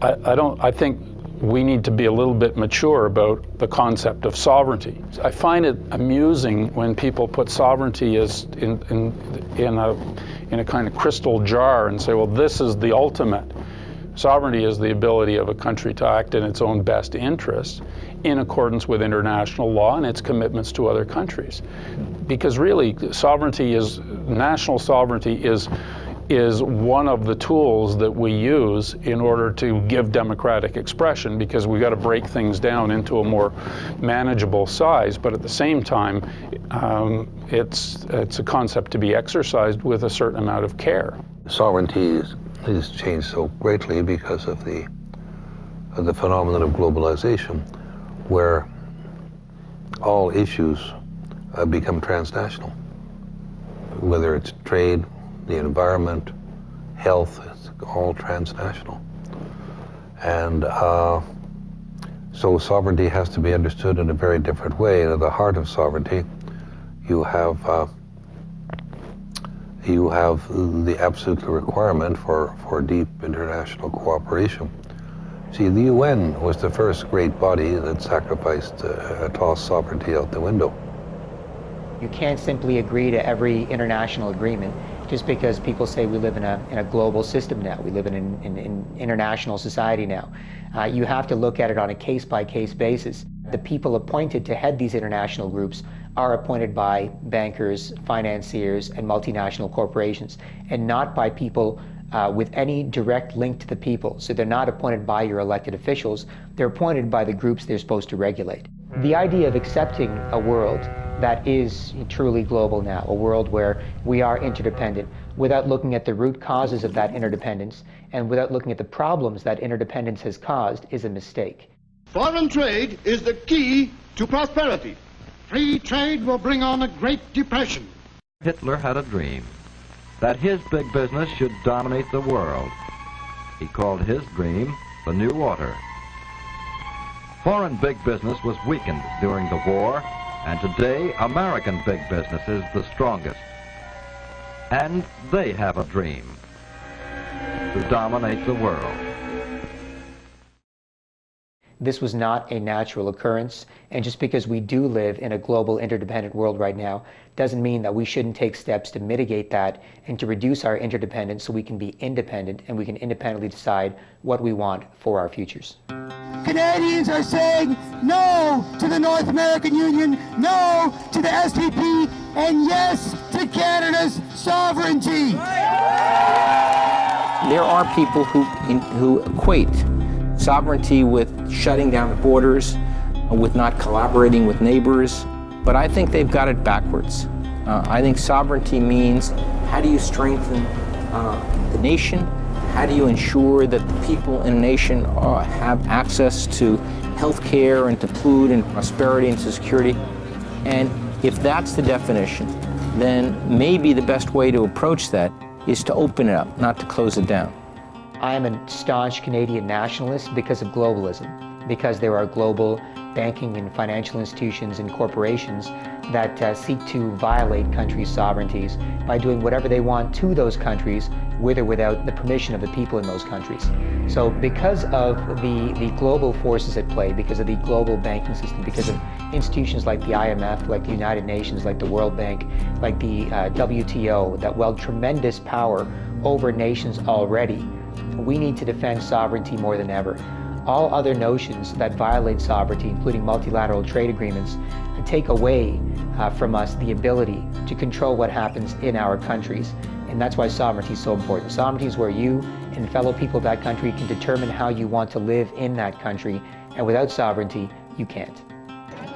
I think we need to be a little bit mature about the concept of sovereignty. I find it amusing when people put sovereignty as in a kind of crystal jar and say, well, this is the ultimate. Sovereignty is the ability of a country to act in its own best interests in accordance with international law and its commitments to other countries. Because really, national sovereignty is one of the tools that we use in order to give democratic expression, because we've got to break things down into a more manageable size, but at the same time, it's a concept to be exercised with a certain amount of care. Sovereignty has changed so greatly because of the phenomenon of globalization, where all issues become transnational, whether it's trade, the environment, health, it's all transnational. And so sovereignty has to be understood in a very different way. And at the heart of sovereignty, you have the absolute requirement for deep international cooperation. See, the UN was the first great body that sacrificed, tossed sovereignty out the window. You can't simply agree to every international agreement just because people say we live in a global system now. We live in an international society now. You have to look at it on a case-by-case basis. The people appointed to head these international groups are appointed by bankers, financiers, and multinational corporations, and not by people with any direct link to the people. So they're not appointed by your elected officials, they're appointed by the groups they're supposed to regulate. The idea of accepting a world that is truly global now, a world where we are interdependent, without looking at the root causes of that interdependence, and without looking at the problems that interdependence has caused, is a mistake. Foreign trade is the key to prosperity. Free trade will bring on a Great Depression. Hitler had a dream that his big business should dominate the world. He called his dream the New Order. Foreign big business was weakened during the war And today, American big business is the strongest. And they have a dream to dominate the world. This was not a natural occurrence, and just because we do live in a global interdependent world right now doesn't mean that we shouldn't take steps to mitigate that and to reduce our interdependence so we can be independent and we can independently decide what we want for our futures. Canadians are saying no to the North American Union, no to the SPP, and yes to Canada's sovereignty. There are people who equate sovereignty with shutting down the borders, with not collaborating with neighbors, but I think they've got it backwards. I think sovereignty means how do you strengthen the nation? How do you ensure that the people in a nation have access to health care and to food and prosperity and to security? And if that's the definition, then maybe the best way to approach that is to open it up, not to close it down. I am a staunch Canadian nationalist because of globalism, because there are global banking and financial institutions and corporations that seek to violate countries' sovereignties by doing whatever they want to those countries with or without the permission of the people in those countries. So because of the global forces at play, because of the global banking system, because of institutions like the IMF, like the United Nations, like the World Bank, like the WTO, that wield tremendous power over nations already, we need to defend sovereignty more than ever. All other notions that violate sovereignty, including multilateral trade agreements, take away from us the ability to control what happens in our countries. And that's why sovereignty is so important. Sovereignty is where you and fellow people of that country can determine how you want to live in that country. And without sovereignty, you can't.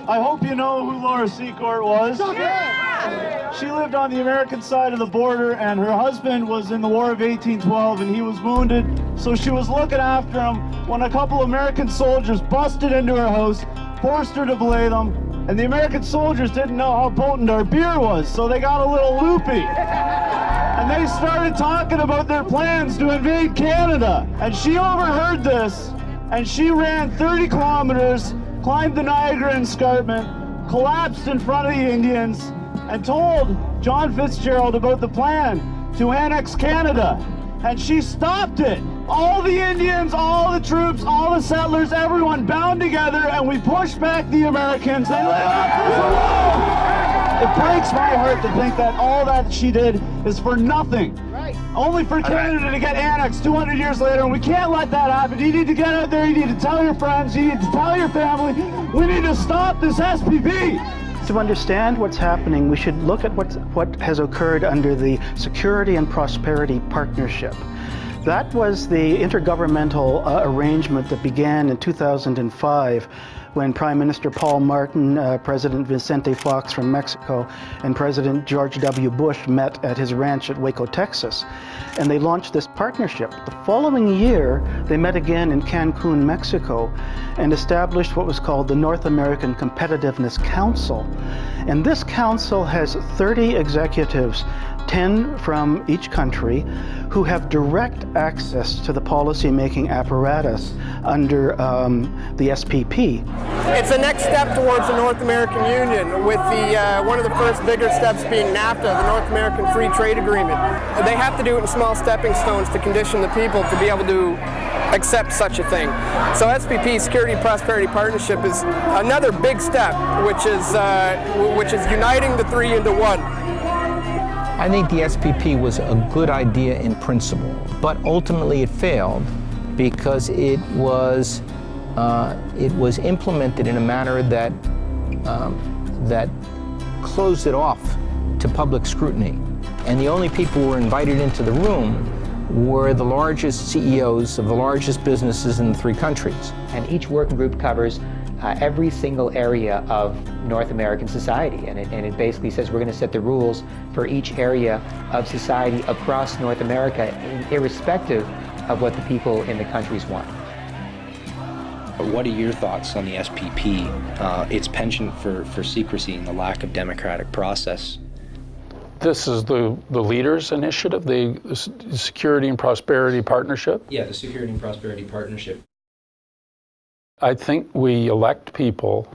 I hope you know who Laura Secord was. Yeah. She lived on the American side of the border, and her husband was in the War of 1812, and he was wounded. So she was looking after him when a couple American soldiers busted into her house, forced her to belay them, and the American soldiers didn't know how potent our beer was, so they got a little loopy. And they started talking about their plans to invade Canada. And she overheard this, and she ran 30 kilometers, climbed the Niagara Escarpment, collapsed in front of the Indians, and told John Fitzgerald about the plan to annex Canada. And she stopped it. All the Indians, all the troops, all the settlers, everyone bound together, and we pushed back the Americans. They let us alone. It breaks my heart to think that all that she did is for nothing. Right. Only for Canada to get annexed 200 years later, and we can't let that happen. You need to get out there, you need to tell your friends, you need to tell your family, we need to stop this SPP. To understand what's happening, we should look at what has occurred under the Security and Prosperity Partnership. That was the intergovernmental arrangement that began in 2005 when Prime Minister Paul Martin, President Vicente Fox from Mexico, and President George W. Bush met at his ranch at Waco, Texas. And they launched this partnership. The following year, they met again in Cancun, Mexico, and established what was called the North American Competitiveness Council. And this council has 30 executives, 10 from each country, who have direct access to the policy-making apparatus under the SPP. It's the next step towards the North American Union, with one of the first bigger steps being NAFTA, the North American Free Trade Agreement. They have to do it in small stepping stones to condition the people to be able to accept such a thing. So SPP, Security and Prosperity Partnership, is another big step, which is uniting the three into one. I think the SPP was a good idea in principle, but ultimately it failed because it was implemented in a manner that closed it off to public scrutiny. And the only people who were invited into the room were the largest CEOs of the largest businesses in the three countries. And each working group covers every single area of North American society, and it basically says we're going to set the rules for each area of society across North America, irrespective of what the people in the countries want. What are your thoughts on the SPP, its penchant for secrecy and the lack of democratic process? This is the leaders' initiative, the Security and Prosperity Partnership? Yeah, the Security and Prosperity Partnership. I think we elect people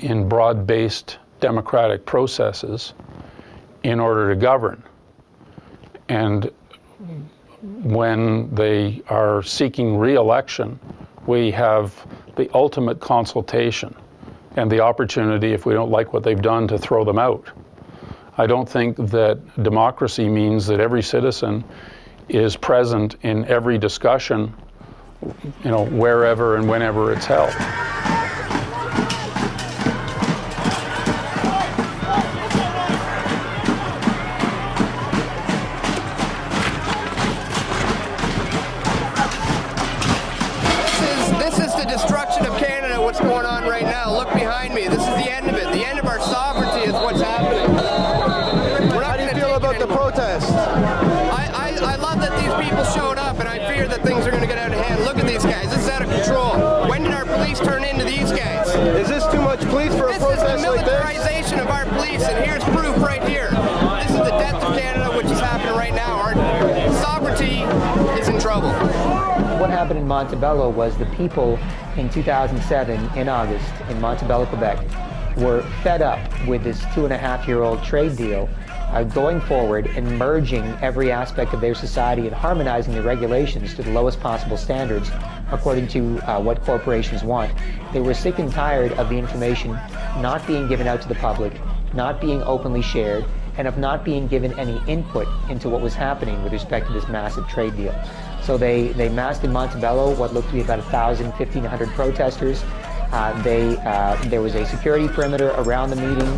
in broad-based democratic processes in order to govern. And when they are seeking re-election, we have the ultimate consultation and the opportunity, if we don't like what they've done, to throw them out. I don't think that democracy means that every citizen is present in every discussion, wherever and whenever it's held. This is the destruction of Canada, what's going on right now. Look behind me. This is the end of it. The end of our sovereignty is what's happening. How do you feel about the protest? I love that these people showed up, and I fear that things are going to get out of hand. Look at these guys. This is out of control. When did our police turn into these guys? Is this too much police for a protest like this? This is the militarization of our police, and here's proof right here. This is the death of Canada, which is happening right now. Our sovereignty is in trouble. What happened in Montebello was the people in 2007, in August, in Montebello, Quebec, were fed up with this 2.5-year-old trade deal going forward and merging every aspect of their society and harmonizing the regulations to the lowest possible standards according to what corporations want. They were sick and tired of the information not being given out to the public, not being openly shared, and of not being given any input into what was happening with respect to this massive trade deal. So they massed in Montebello what looked to be about 1,000, 1,500 protesters. There was a security perimeter around the meeting,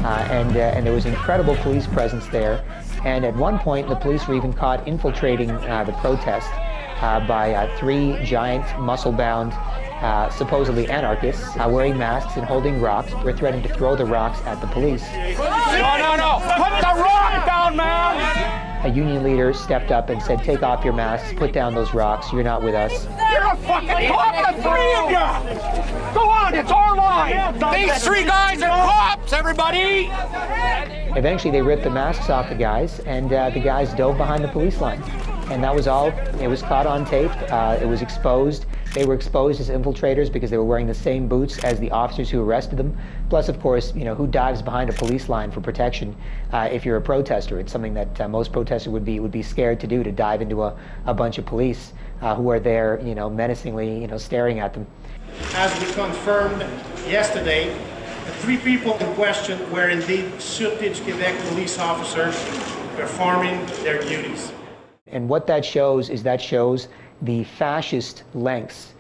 and there was incredible police presence there. And at one point, the police were even caught infiltrating the protest by 3 giant, muscle-bound, supposedly anarchists wearing masks and holding rocks. Were threatening to throw the rocks at the police. No! Put the rock down, man! A union leader stepped up and said, "Take off your masks, put down those rocks, you're not with us." You're a fucking cop, the 3 of you! Go on, it's our line! These 3 guys are cops, everybody! Eventually they ripped the masks off the guys, and the guys dove behind the police line. And that was all. It was caught on tape. It was exposed. They were exposed as infiltrators because they were wearing the same boots as the officers who arrested them. Plus, of course, who dives behind a police line for protection if you're a protester? It's something that most protesters would be scared to do, to dive into a bunch of police who are there, menacingly, staring at them. As we confirmed yesterday, the 3 people in question were indeed suited Quebec police officers performing their duties. And what that shows is the fascist lengths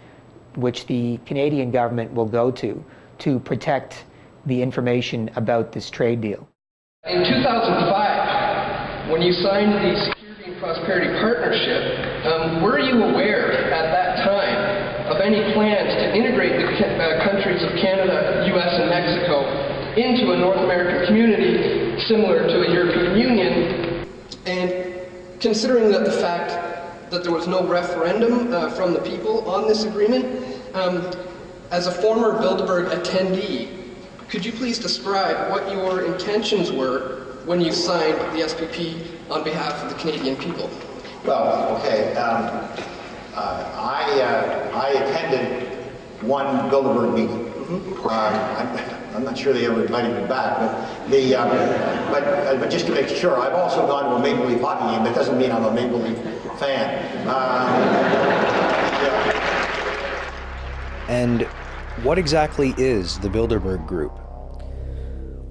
which the Canadian government will go to protect the information about this trade deal. In 2005, when you signed the Security and Prosperity Partnership, were you aware at that time of any plans to integrate the countries of Canada, US, and Mexico into a North American community similar to a European Union? And considering that the fact that there was no referendum from the people on this agreement, as a former Bilderberg attendee, could you please describe what your intentions were when you signed the SPP on behalf of the Canadian people? Well, okay. I attended one Bilderberg meeting. I'm not sure they ever invited me back, but just to make sure, I've also gone to a Maple Leaf hockey game. That doesn't mean I'm a Maple Leaf fan. Yeah. And what exactly is the Bilderberg Group?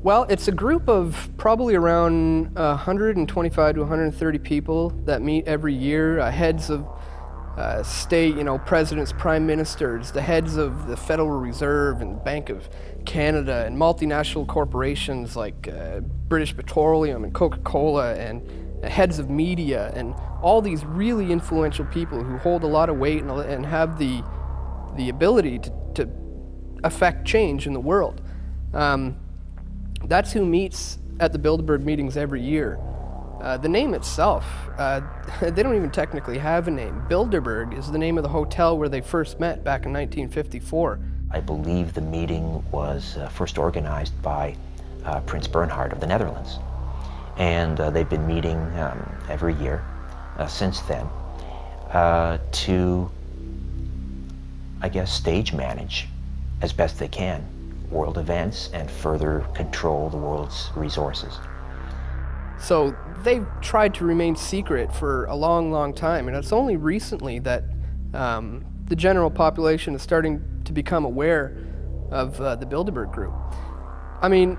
Well, it's a group of probably around 125 to 130 people that meet every year, heads of state, presidents, prime ministers, the heads of the Federal Reserve and Bank of Canada, and multinational corporations like British Petroleum and Coca-Cola, and heads of media, and all these really influential people who hold a lot of weight and have the ability to affect change in the world. That's who meets at the Bilderberg meetings every year. The name itself, they don't even technically have a name. Bilderberg is the name of the hotel where they first met back in 1954. I believe the meeting was first organized by Prince Bernhard of the Netherlands. And they've been meeting every year since then to, I guess, stage manage as best they can world events and further control the world's resources. So they've tried to remain secret for a long, long time, and it's only recently that the general population is starting to become aware of the Bilderberg Group. I mean,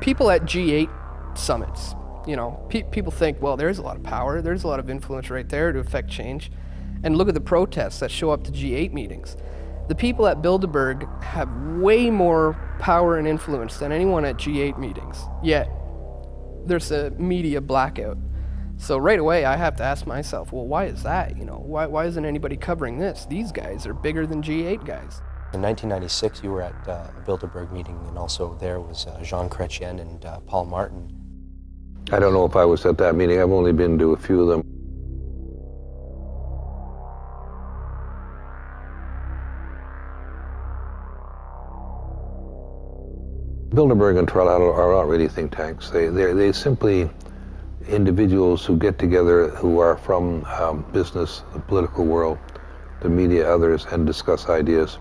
people at G8 summits, you know, people think, well, there's a lot of power, there's a lot of influence right there to affect change. And look at the protests that show up to G8 meetings. The people at Bilderberg have way more power and influence than anyone at G8 meetings, yet there's a media blackout. So right away I have to ask myself, well, why is that? You know, why isn't anybody covering this? These guys are bigger than G8 guys. In 1996, you were at a Bilderberg meeting, and also there was Jean Chrétien and Paul Martin. I don't know if I was at that meeting. I've only been to a few of them. Bilderberg and Trilateral are not really think tanks. They're simply individuals who get together who are from business, the political world, the media, others, and discuss ideas.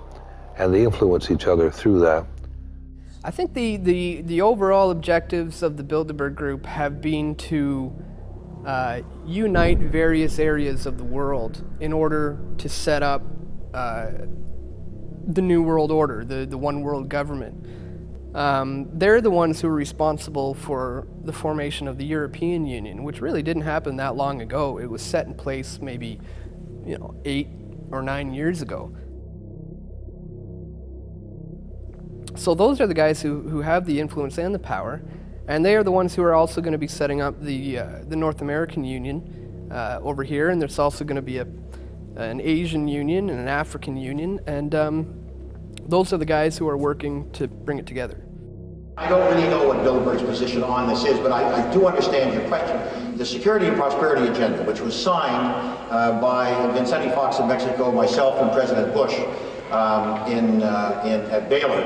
And they influence each other through that. I think the overall objectives of the Bilderberg Group have been to unite various areas of the world in order to set up the New World Order, the one world government. They're the ones who are responsible for the formation of the European Union, which really didn't happen that long ago. It was set in place maybe, 8 or 9 years ago. So those are the guys who have the influence and the power, and they are the ones who are also going to be setting up the North American Union over here, and there's also going to be an Asian Union and an African Union, and those are the guys who are working to bring it together. I don't really know what Bilderberg's position on this is, but I do understand your question. The Security and Prosperity Agenda, which was signed by Vicente Fox of Mexico, myself, and President Bush at Baylor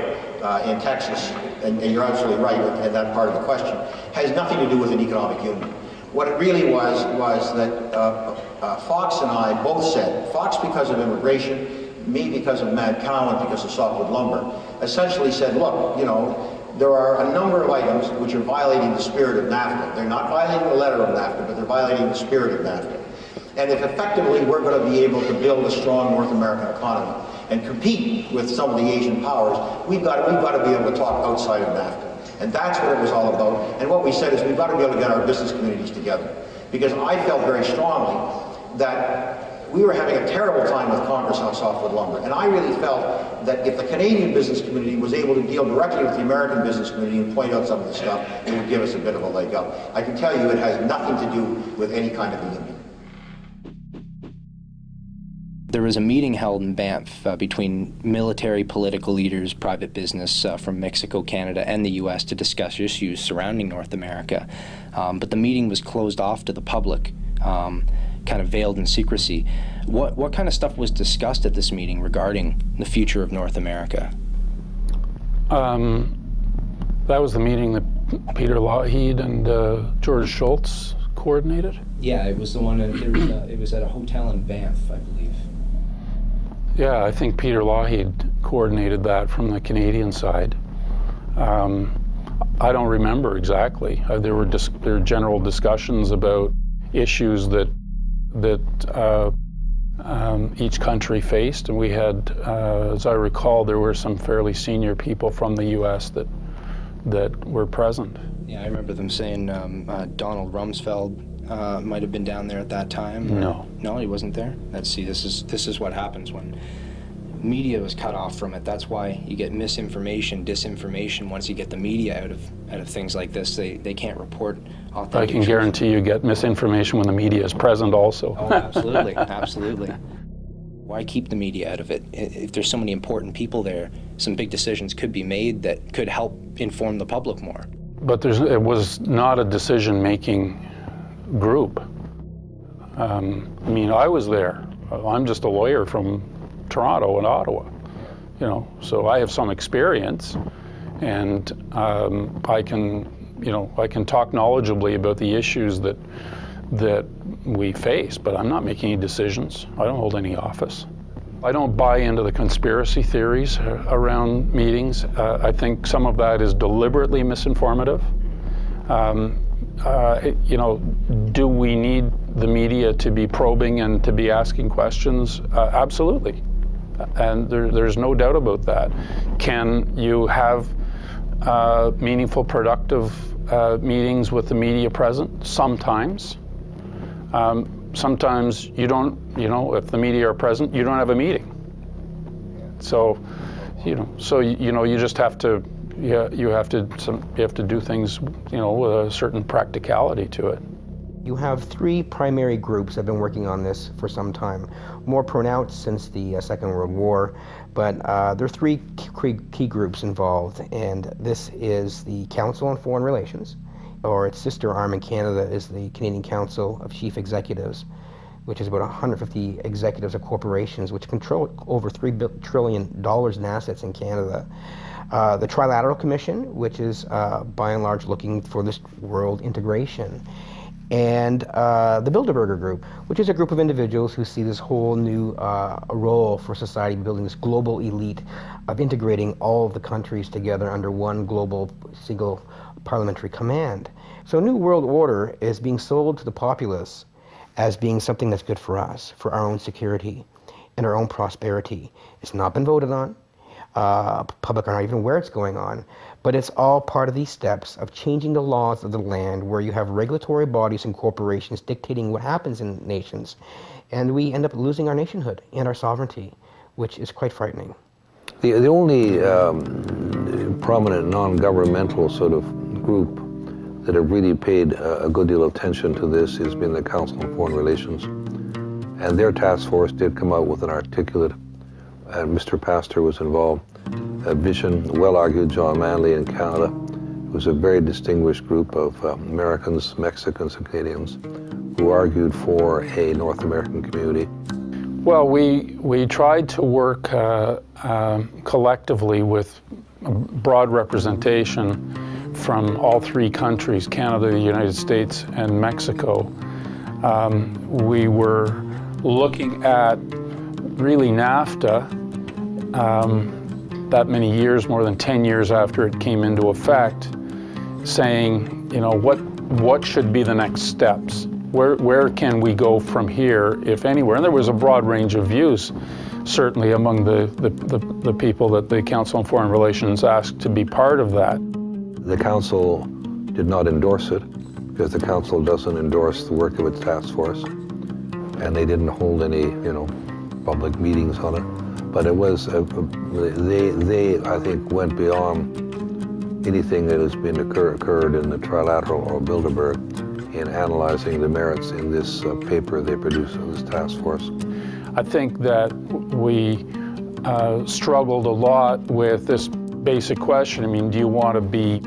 in Texas, and you're absolutely right in that part of the question, has nothing to do with an economic union. What it really was that Fox and I both said, Fox because of immigration, me because of Mad Cow and because of softwood lumber, essentially said, look, there are a number of items which are violating the spirit of NAFTA. They're not violating the letter of NAFTA, but they're violating the spirit of NAFTA. And if effectively we're going to be able to build a strong North American economy and compete with some of the Asian powers, we've got to be able to talk outside of NAFTA. And that's what it was all about. And what we said is we've got to be able to get our business communities together. Because I felt very strongly that we were having a terrible time with Congress on softwood lumber. And I really felt that if the Canadian business community was able to deal directly with the American business community and point out some of the stuff, it would give us a bit of a leg up. I can tell you it has nothing to do with any kind of a union. There was a meeting held in Banff between military, political leaders, private business from Mexico, Canada, and the U.S. to discuss issues surrounding North America. But the meeting was closed off to the public, kind of veiled in secrecy. What kind of stuff was discussed at this meeting regarding the future of North America? That was the meeting that Peter Lougheed and George Shultz coordinated? Yeah, it was the one, it was at a hotel in Banff, I believe. Yeah, I think Peter Lougheed coordinated that from the Canadian side. I don't remember exactly. There were general discussions about issues that each country faced, and we had, as I recall, there were some fairly senior people from the U.S. that were present. Yeah, I remember them saying Donald Rumsfeld might have been down there at that time. No. No, he wasn't there? This is what happens when media was cut off from it. That's why you get misinformation, disinformation. Once you get the media out of things like this, they can't report authentic I can guarantee you get misinformation when the media is present also. Oh, absolutely, absolutely. Why keep the media out of it? If there's so many important people there, some big decisions could be made that could help inform the public more. But it was not a decision-making group. I mean, I was there. I'm just a lawyer from Toronto and Ottawa, so I have some experience, and I can talk knowledgeably about the issues that we face, but I'm not making any decisions. I don't hold any office. I don't buy into the conspiracy theories around meetings. I think some of that is deliberately misinformative. Do we need the media to be probing and to be asking questions? Absolutely. And there's no doubt about that. Can you have meaningful, productive meetings with the media present? Sometimes. Sometimes you don't, if the media are present, you don't have a meeting. So, you just have to, you have to do things, with a certain practicality to it. You have three primary groups that have been working on this for some time, more pronounced since the Second World War, but there are three key groups involved, and this is the Council on Foreign Relations, or its sister arm in Canada is the Canadian Council of Chief Executives, which is about 150 executives of corporations which control over $3 trillion in assets in Canada. The Trilateral Commission, which is by and large looking for this world integration. And the Bilderberg Group, which is a group of individuals who see this whole new role for society, building this global elite of integrating all of the countries together under one global single parliamentary command. So a new world order is being sold to the populace as being something that's good for us, for our own security and our own prosperity. It's not been voted on. Public are not even aware it's going on, but it's all part of these steps of changing the laws of the land, where you have regulatory bodies and corporations dictating what happens in nations, and we end up losing our nationhood and our sovereignty, which is quite frightening. The only prominent non-governmental sort of group that have really paid a good deal of attention to this has been the Council on Foreign Relations, and their task force did come out with an articulate, and Mr. Pastor was involved, a vision, well-argued. John Manley in Canada. It was a very distinguished group of Americans, Mexicans, and Canadians who argued for a North American community. Well, we tried to work collectively with broad representation from all three countries, Canada, the United States, and Mexico. We were looking at really NAFTA, that many years, more than 10 years after it came into effect, saying, what should be the next steps? Where can we go from here, if anywhere? And there was a broad range of views, certainly among the people that the Council on Foreign Relations asked to be part of that. The Council did not endorse it, because the Council doesn't endorse the work of its task force, and they didn't hold any, public meetings on it. But it was, they I think, went beyond anything that has been occurred in the Trilateral or Bilderberg in analyzing the merits in this paper they produced in this task force. I think that we struggled a lot with this basic question. I mean, do you want to be,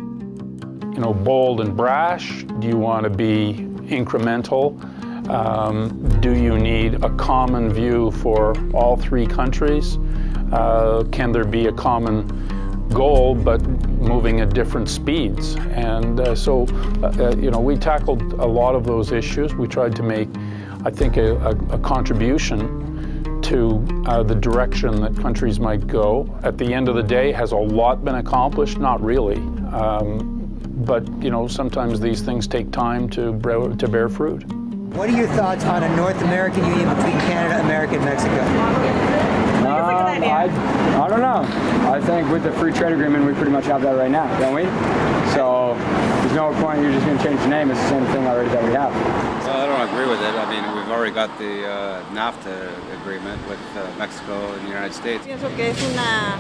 bold and brash? Do you want to be incremental? Do you need a common view for all three countries? Can there be a common goal, but moving at different speeds? And we tackled a lot of those issues. We tried to make, I think, a contribution to the direction that countries might go. At the end of the day, has a lot been accomplished? Not really. But sometimes these things take time to bear fruit. What are your thoughts on a North American union between Canada, America, and Mexico? I don't know. I think with the free trade agreement, we pretty much have that right now, don't we? So there's no point, you're just going to change the name. It's the same thing already that we have. Well, I don't agree with it. I mean, we've already got the NAFTA agreement with Mexico and the United States. Pienso que es una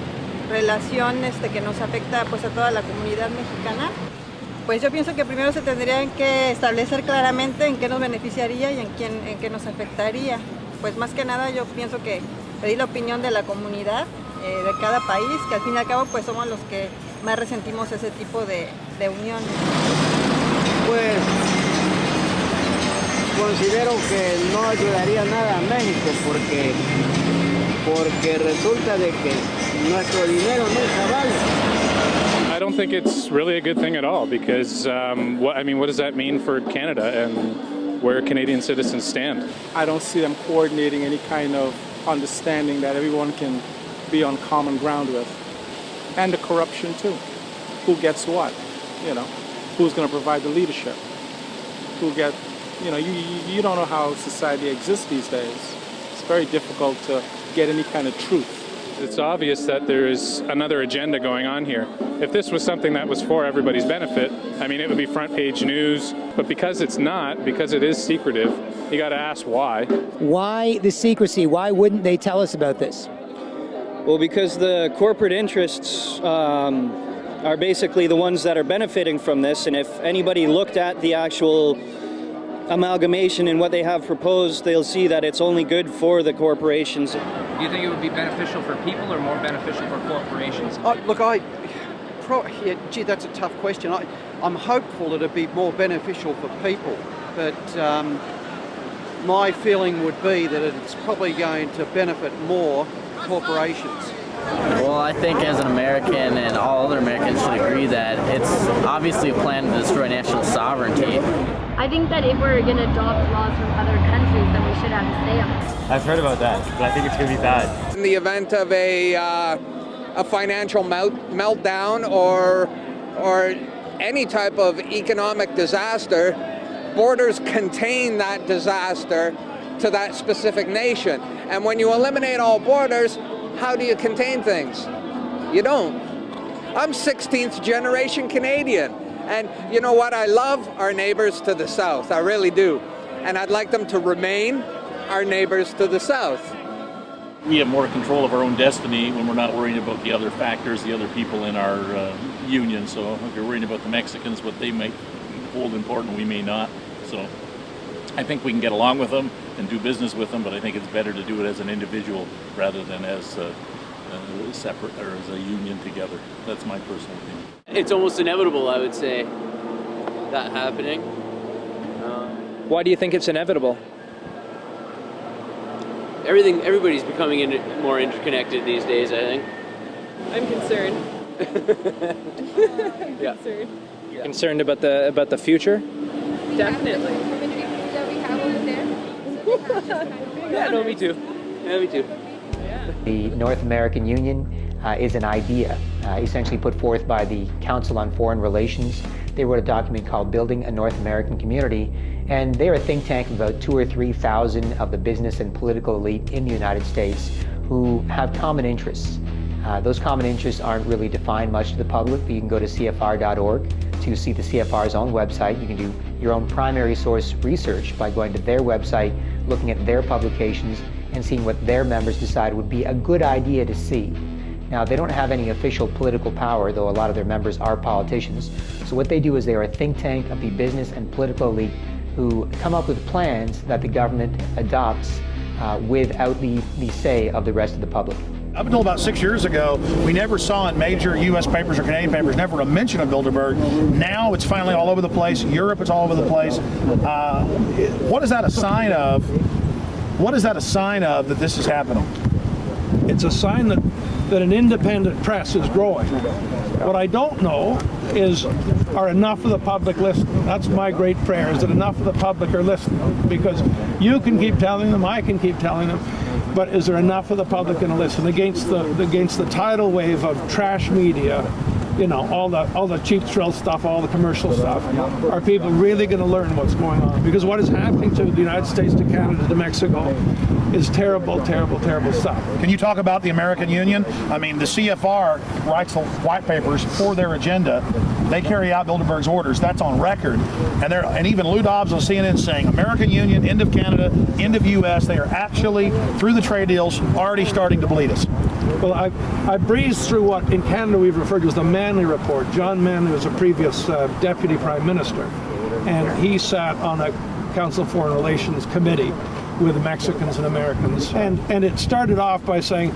relación que nos afecta pues a toda la comunidad mexicana. Pues yo pienso que primero se tendrían que establecer claramente en qué nos beneficiaría y en qué nos afectaría. Pues más que nada yo pienso que pedir la opinión de la comunidad de cada país, que al fin y al cabo pues somos los que más resentimos ese tipo de unión. Pues considero que no ayudaría nada a México porque resulta de que nuestro dinero nunca vale. I don't think it's really a good thing at all, because what does that mean for Canada and where Canadian citizens stand? I don't see them coordinating any kind of understanding that everyone can be on common ground with. And the corruption too. Who gets what? Who's going to provide the leadership? Who get, you don't know how society exists these days. It's very difficult to get any kind of truth. It's obvious that there is another agenda going on here. If this was something that was for everybody's benefit, it would be front page news. But because it's not, because it is secretive, you got to ask why. Why the secrecy? Why wouldn't they tell us about this? Well, because the corporate interests are basically the ones that are benefiting from this. And if anybody looked at the actual amalgamation and what they have proposed, they'll see that it's only good for the corporations. Do you think it would be beneficial for people or more beneficial for corporations? Gee, that's a tough question. I'm hopeful it'd be more beneficial for people, but my feeling would be that it's probably going to benefit more corporations. Well, I think as an American and all other Americans should agree that it's obviously a plan to destroy national sovereignty. I think that if we're going to adopt laws from other countries, then we should have a say on it. I've heard about that, but I think it's going to be bad. In the event of a financial meltdown or any type of economic disaster, borders contain that disaster to that specific nation. And when you eliminate all borders, how do you contain things? You don't. I'm 16th generation Canadian. And you know what? I love our neighbors to the south. I really do. And I'd like them to remain our neighbors to the south. We have more control of our own destiny when we're not worrying about the other factors, the other people in our union. So if you're worrying about the Mexicans, what they might hold important, we may not. So I think we can get along with them and do business with them, but I think it's better to do it as an individual rather than as separate or as a union together. That's my personal opinion. It's almost inevitable, I would say, that happening. Why do you think it's inevitable? Everybody's becoming more interconnected these days, I think. I'm concerned. Yeah. Concerned. You're concerned about the future? Definitely. Yeah, no, me too. Yeah, me too. The North American Union is an idea essentially put forth by the Council on Foreign Relations. They wrote a document called Building a North American Community, and they're a think tank of about 2,000 or 3,000 of the business and political elite in the United States who have common interests. Those common interests aren't really defined much to the public, but you can go to CFR.org to see the CFR's own website. You can do your own primary source research by going to their website, looking at their publications, and seeing what their members decide would be a good idea to see. Now, they don't have any official political power, though a lot of their members are politicians. So what they do is they are a think tank of the business and political elite who come up with plans that the government adopts without the say of the rest of the public. Up until about 6 years ago, we never saw in major U.S. papers or Canadian papers, never a mention of Bilderberg. Now it's finally all over the place. Europe, it's all over the place. What is that a sign of? What is that a sign of that this is happening? It's a sign that an independent press is growing. What I don't know is, are enough of the public listening? That's my great prayer, is that enough of the public are listening. Because you can keep telling them, I can keep telling them, but is there enough of the public going to listen against the tidal wave of trash media? You know, all the cheap thrill stuff, all the commercial stuff. Are people really going to learn what's going on? Because what is happening to the United States, to Canada, to Mexico is terrible, terrible, terrible stuff. Can you talk about the American Union? I mean, the CFR writes the white papers for their agenda. They carry out Bilderberg's orders. That's on record. And even Lou Dobbs on CNN saying, American Union, end of Canada, end of U.S. They are actually, through the trade deals, already starting to bleed us. Well, I breezed through what in Canada we've referred to as the Manley Report. John Manley was a previous Deputy Prime Minister, and he sat on a Council of Foreign Relations committee with Mexicans and Americans. And it started off by saying,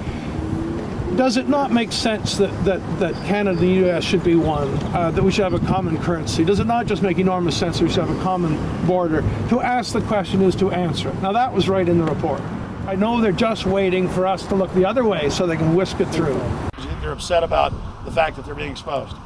does it not make sense that Canada and the U.S. should be one, that we should have a common currency? Does it not just make enormous sense that we should have a common border? To ask the question is to answer it. Now, that was right in the report. I know they're just waiting for us to look the other way so they can whisk it through. They're upset about the fact that they're being exposed.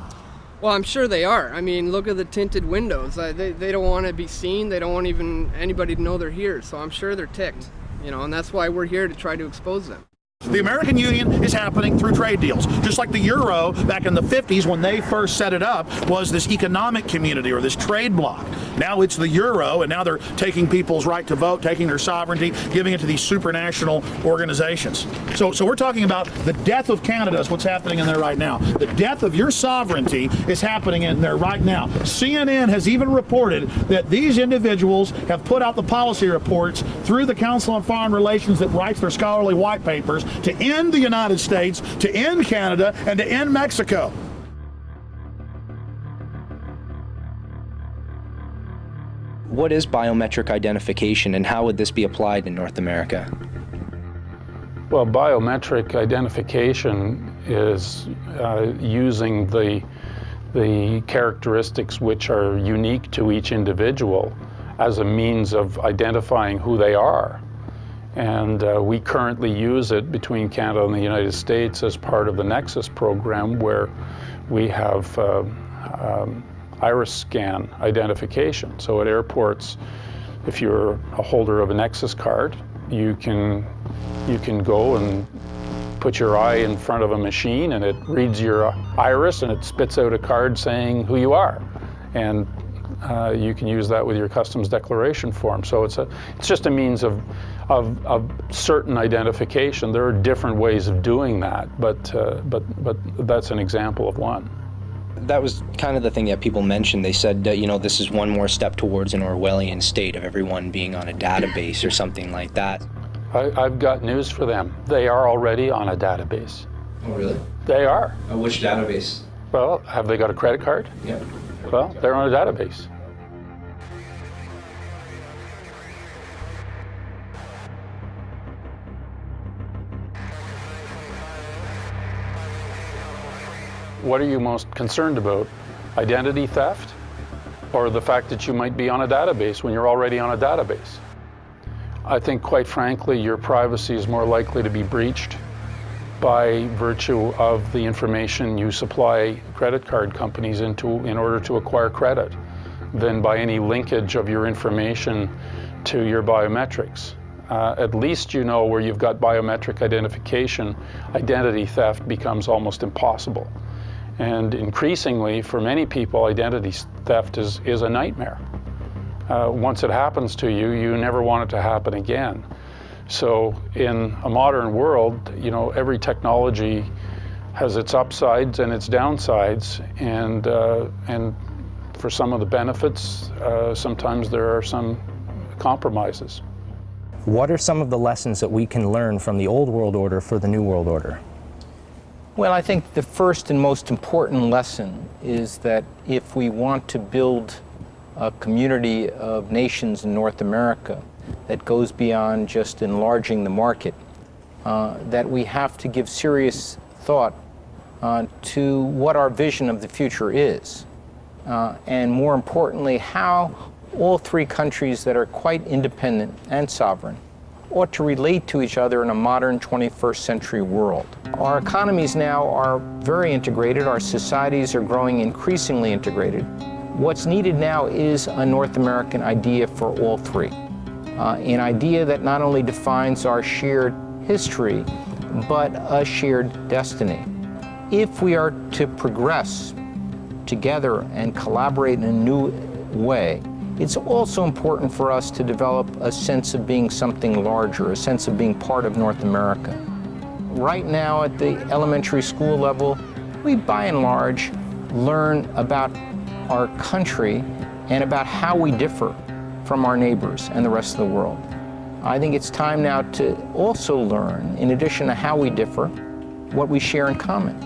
Well, I'm sure they are. I mean, look at the tinted windows. They don't want to be seen. They don't want even anybody to know they're here. So I'm sure they're ticked. you know, and that's why we're here to try to expose them. The American Union is happening through trade deals. Just like the Euro back in the 50s when they first set it up was this economic community or this trade bloc. Now it's the Euro, and now they're taking people's right to vote, taking their sovereignty, giving it to these supranational organizations. So we're talking about the death of Canada is what's happening in there right now. The death of your sovereignty is happening in there right now. CNN has even reported that these individuals have put out the policy reports through the Council on Foreign Relations that writes their scholarly white papers to end the United States, to end Canada, and to end Mexico. What is biometric identification, and how would this be applied in North America? Well, biometric identification is using the characteristics which are unique to each individual as a means of identifying who they are. And we currently use it between Canada and the United States as part of the Nexus program, where we have iris scan identification. So at airports, if you're a holder of a Nexus card, you can go and put your eye in front of a machine and it reads your iris and it spits out a card saying who you are. And you can use that with your customs declaration form. So it's just a means of certain identification. There are different ways of doing that, but that's an example of one. That was kind of the thing that people mentioned. They said that, you know, this is one more step towards an Orwellian state of everyone being on a database or something like that. I've got news for them. They are already on a database. Oh, really? They are. Which database? Well, have they got a credit card? Yeah. Well, they're on a database. What are you most concerned about? Identity theft, or the fact that you might be on a database when you're already on a database? I think, quite frankly, your privacy is more likely to be breached by virtue of the information you supply credit card companies in order to acquire credit than by any linkage of your information to your biometrics. At least you know where you've got biometric identification, identity theft becomes almost impossible. And increasingly, for many people, identity theft is a nightmare. Once it happens to you, you never want it to happen again. So in a modern world, you know, every technology has its upsides and its downsides, and for some of the benefits, sometimes there are some compromises. What are some of the lessons that we can learn from the old world order for the new world order? Well, I think the first and most important lesson is that if we want to build a community of nations in North America that goes beyond just enlarging the market, that we have to give serious thought to what our vision of the future is. And more importantly, how all three countries that are quite independent and sovereign ought to relate to each other in a modern 21st century world. Our economies now are very integrated. Our societies are growing increasingly integrated. What's needed now is a North American idea for all three. An idea that not only defines our shared history, but a shared destiny. If we are to progress together and collaborate in a new way, it's also important for us to develop a sense of being something larger, a sense of being part of North America. Right now at the elementary school level, we by and large learn about our country and about how we differ from our neighbors and the rest of the world. I think it's time now to also learn, in addition to how we differ, what we share in common.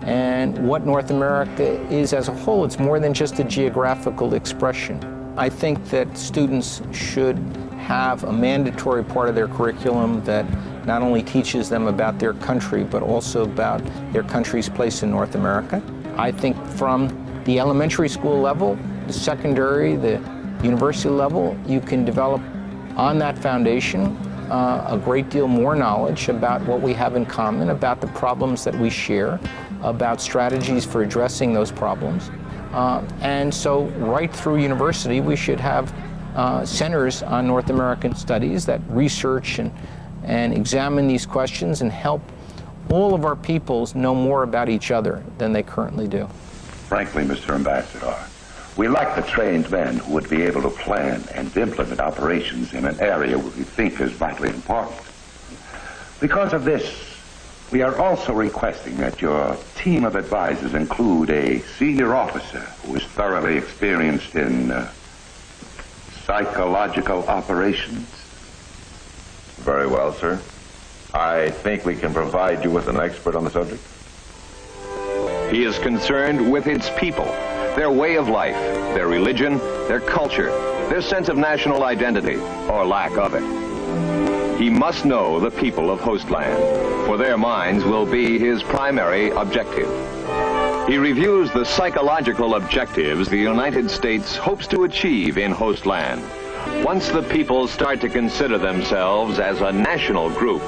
And what North America is as a whole. It's more than just a geographical expression. I think that students should have a mandatory part of their curriculum that not only teaches them about their country, but also about their country's place in North America. I think from the elementary school level, the secondary, the university level, you can develop on that foundation a great deal more knowledge about what we have in common, about the problems that we share, about strategies for addressing those problems. And so right through university, we should have centers on North American studies that research and examine these questions and help all of our peoples know more about each other than they currently do. Frankly, Mr. Ambassador, we lack the trained men who would be able to plan and implement operations in an area we think is vitally important. Because of this, we are also requesting that your team of advisors include a senior officer who is thoroughly experienced in psychological operations. Very well, sir. I think we can provide you with an expert on the subject. He is concerned with its people, their way of life, their religion, their culture, their sense of national identity, or lack of it. He must know the people of Hostland, for their minds will be his primary objective. He reviews the psychological objectives the United States hopes to achieve in Hostland. Once the people start to consider themselves as a national group,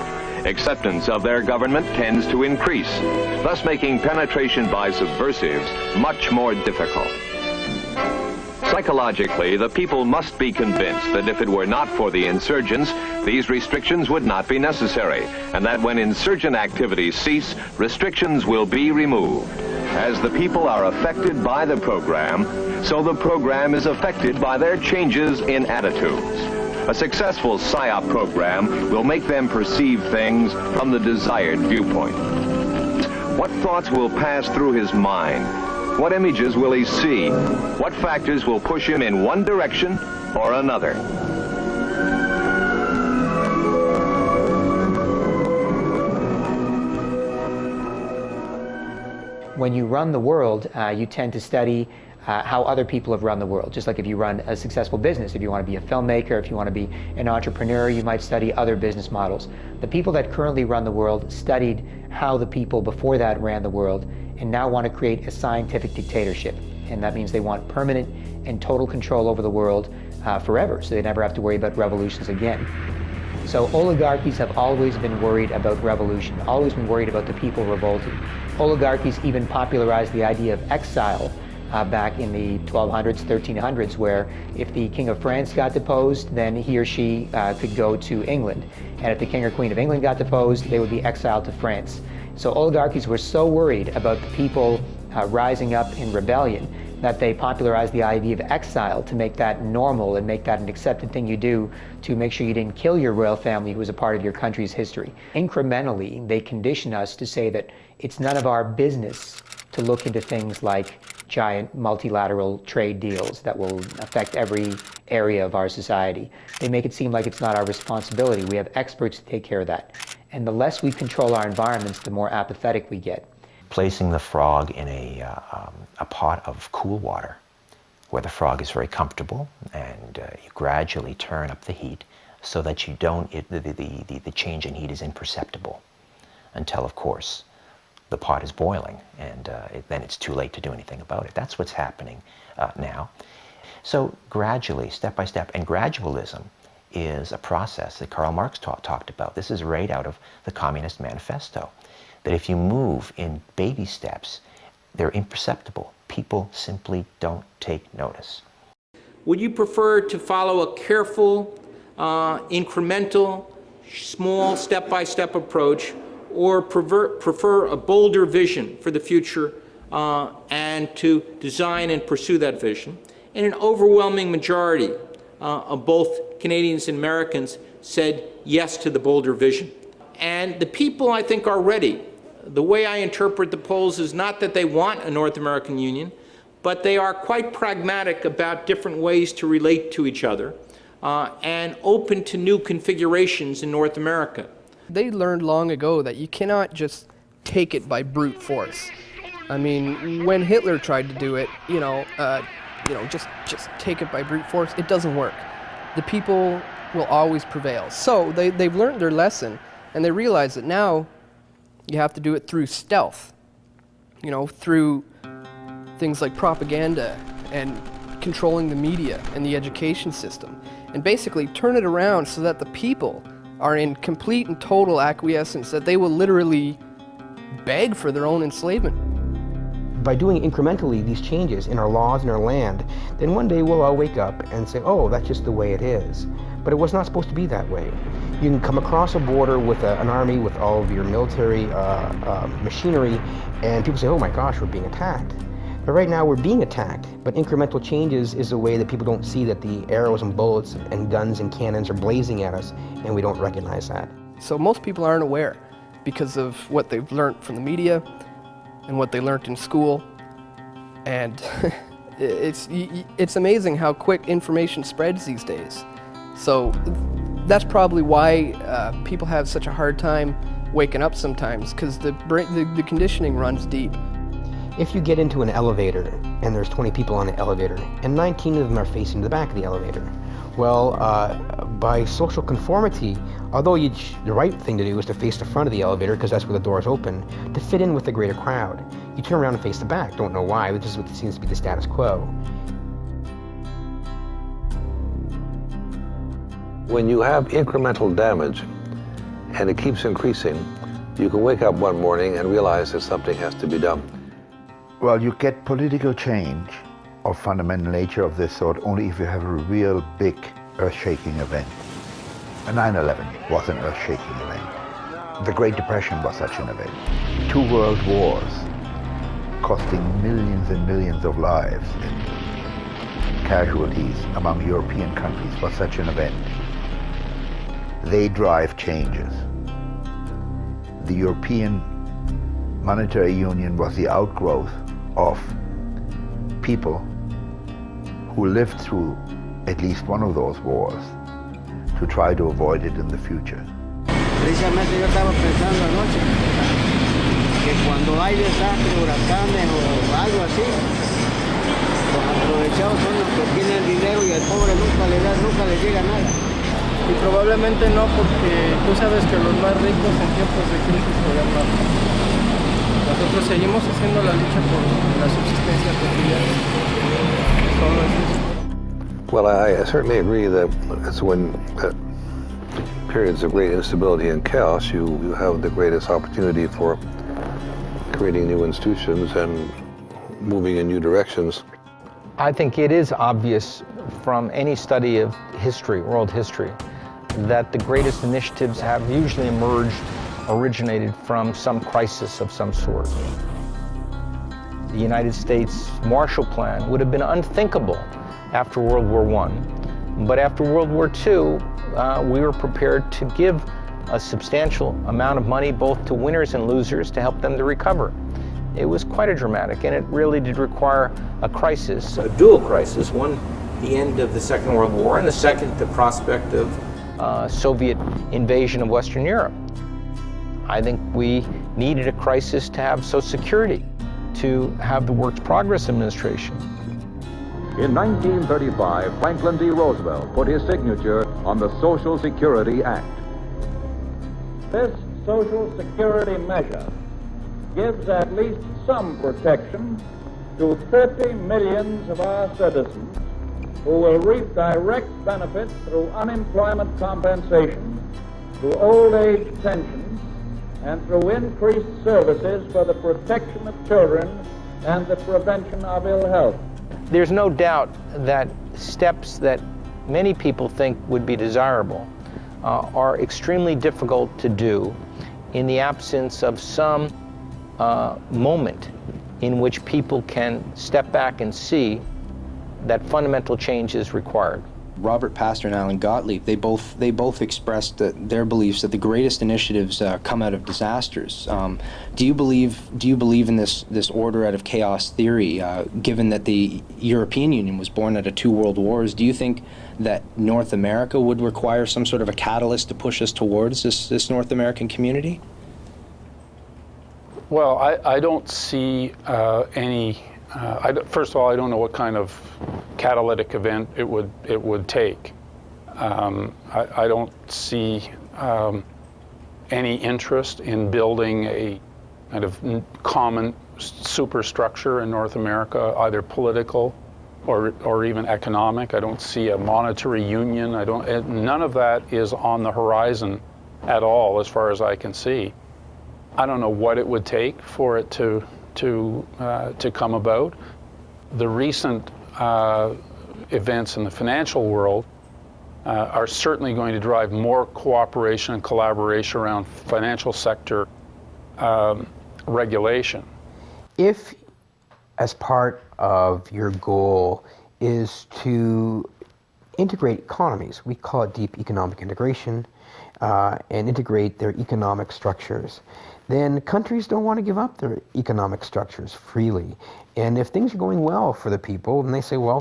acceptance of their government tends to increase, thus making penetration by subversives much more difficult. Psychologically, the people must be convinced that if it were not for the insurgents, these restrictions would not be necessary, and that when insurgent activities cease, restrictions will be removed. As the people are affected by the program, so the program is affected by their changes in attitudes. A successful PSYOP program will make them perceive things from the desired viewpoint. What thoughts will pass through his mind? What images will he see? What factors will push him in one direction or another? When you run the world, you tend to study how other people have run the world. Just like if you run a successful business, if you want to be a filmmaker, if you want to be an entrepreneur, you might study other business models. The people that currently run the world studied how the people before that ran the world and now want to create a scientific dictatorship. And that means they want permanent and total control over the world forever, so they never have to worry about revolutions again. So oligarchies have always been worried about revolution, always been worried about the people revolting. Oligarchies even popularized the idea of exile back in the 1200s, 1300s, where if the King of France got deposed, then he or she could go to England. And if the King or Queen of England got deposed, they would be exiled to France. So oligarchies were so worried about the people rising up in rebellion that they popularized the idea of exile to make that normal and make that an accepted thing you do to make sure you didn't kill your royal family who was a part of your country's history. Incrementally, they condition us to say that it's none of our business to look into things like giant multilateral trade deals that will affect every area of our society. They make it seem like it's not our responsibility. We have experts to take care of that. And the less we control our environments, the more apathetic we get. Placing the frog in a pot of cool water where the frog is very comfortable, and you gradually turn up the heat so that you don't, the change in heat is imperceptible until, of course, the pot is boiling, and then it's too late to do anything about it. That's what's happening now. So gradually, step by step, and gradualism is a process that Karl Marx talked about. This is right out of the Communist Manifesto. That if you move in baby steps, they're imperceptible. People simply don't take notice. Would you prefer to follow a careful, incremental, small, step-by-step approach, or prefer a bolder vision for the future and to design and pursue that vision? And an overwhelming majority of both Canadians and Americans said yes to the bolder vision. And the people, I think, are ready. The way I interpret the polls is not that they want a North American Union, but they are quite pragmatic about different ways to relate to each other and open to new configurations in North America. They learned long ago that you cannot just take it by brute force. I mean, when Hitler tried to do it, just take it by brute force, it doesn't work. The people will always prevail. So they've learned their lesson, and they realize that now you have to do it through stealth, through things like propaganda and controlling the media and the education system, and basically turn it around so that the people are in complete and total acquiescence, that they will literally beg for their own enslavement. by doing incrementally these changes in our laws and our land, then one day we'll all wake up and say, oh, that's just the way it is. But it was not supposed to be that way. You can come across a border with an army with all of your military machinery, and people say, oh my gosh, we're being attacked. But right now we're being attacked, but incremental changes is a way that people don't see that the arrows and bullets and guns and cannons are blazing at us, and we don't recognize that. So most people aren't aware because of what they've learned from the media and what they learned in school. And it's amazing how quick information spreads these days. So that's probably why people have such a hard time waking up sometimes, because the conditioning runs deep. If you get into an elevator and there's 20 people on the elevator and 19 of them are facing the back of the elevator, well, by social conformity, although the right thing to do is to face the front of the elevator because that's where the doors open, to fit in with the greater crowd, you turn around and face the back. Don't know why, but this is what seems to be the status quo. When you have incremental damage and it keeps increasing, you can wake up one morning and realize that something has to be done. Well, you get political change of fundamental nature of this sort only if you have a real big earth-shaking event. 9/11 was an earth-shaking event. The Great Depression was such an event. 2 world wars costing millions and millions of lives and casualties among European countries was such an event. They drive changes. The European Monetary Union was the outgrowth of people who lived through at least one of those wars to try to avoid it in the future. Precisamente yo estaba pensando anoche que cuando hay desastres, huracanes o algo así, los aprovechados son los que tienen dinero y al pobre nunca le llega nada. Y probablemente no, porque tú sabes que los más ricos en tiempos de crisis se dan más. Nosotros seguimos haciendo la lucha por la subsistencia cotidiana. Solo es eso. Well, I certainly agree that it's when periods of great instability and chaos you have the greatest opportunity for creating new institutions and moving in new directions. I think it is obvious from any study of history, world history, that the greatest initiatives have usually originated from some crisis of some sort. The United States Marshall Plan would have been unthinkable after World War I. But after World War II, we were prepared to give a substantial amount of money both to winners and losers to help them to recover. It was quite a dramatic, and it really did require a crisis, a dual crisis. One, the end of the Second World War, and the second, the prospect of Soviet invasion of Western Europe. I think we needed a crisis to have Social Security, to have the Works Progress Administration. In 1935, Franklin D. Roosevelt put his signature on the Social Security Act. This Social Security measure gives at least some protection to 30 million of our citizens who will reap direct benefits through unemployment compensation, through old age pensions, and through increased services for the protection of children and the prevention of ill health. There's no doubt that steps that many people think would be desirable are extremely difficult to do in the absence of some moment in which people can step back and see that fundamental change is required. Robert Pastor and Allan Gotlieb, they both expressed their beliefs that the greatest initiatives come out of disasters. Do you believe in this order out of chaos theory? Given that the European Union was born out of 2 world wars, do you think that North America would require some sort of a catalyst to push us towards this North American community? Well, I don't see any. First of all, I don't know what kind of catalytic event it would take. I don't see any interest in building a kind of common superstructure in North America, either political or even economic. I don't see a monetary union. None of that is on the horizon at all, as far as I can see. I don't know what it would take for it to to come about. The recent events in the financial world are certainly going to drive more cooperation and collaboration around financial sector regulation. If, as part of your goal, is to integrate economies, we call it deep economic integration, and integrate their economic structures, then countries don't want to give up their economic structures freely. And if things are going well for the people, and they say, well,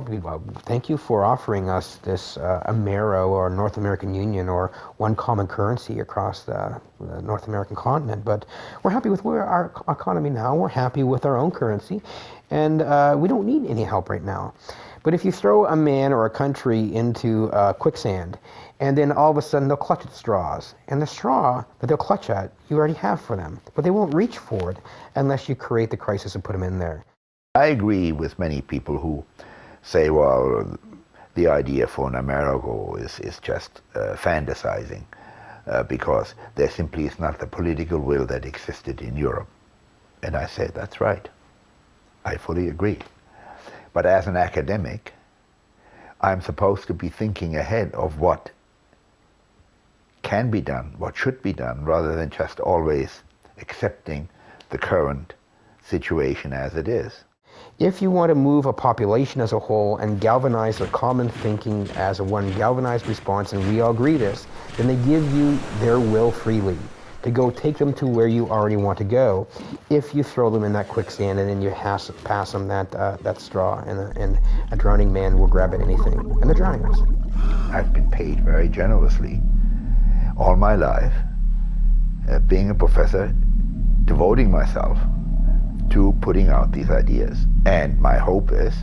thank you for offering us this Amero or North American Union or one common currency across the North American continent, but we're happy with where our economy now, we're happy with our own currency, and we don't need any help right now. But if you throw a man or a country into quicksand, and then all of a sudden they'll clutch at straws, and the straw that they'll clutch at, you already have for them, but they won't reach for it unless you create the crisis and put them in there. I agree with many people who say, well, the idea for an Amero is just fantasizing because there simply is not the political will that existed in Europe. And I say, that's right. I fully agree. But as an academic, I'm supposed to be thinking ahead of what can be done, what should be done, rather than just always accepting the current situation as it is. If you want to move a population as a whole and galvanize their common thinking as a one galvanized response, and we all agree this, then they give you their will freely to go take them to where you already want to go. If you throw them in that quicksand and then you pass them that straw, and a drowning man will grab at anything, and they're drowning us. I've been paid very generously all my life, being a professor, devoting myself to putting out these ideas. And my hope is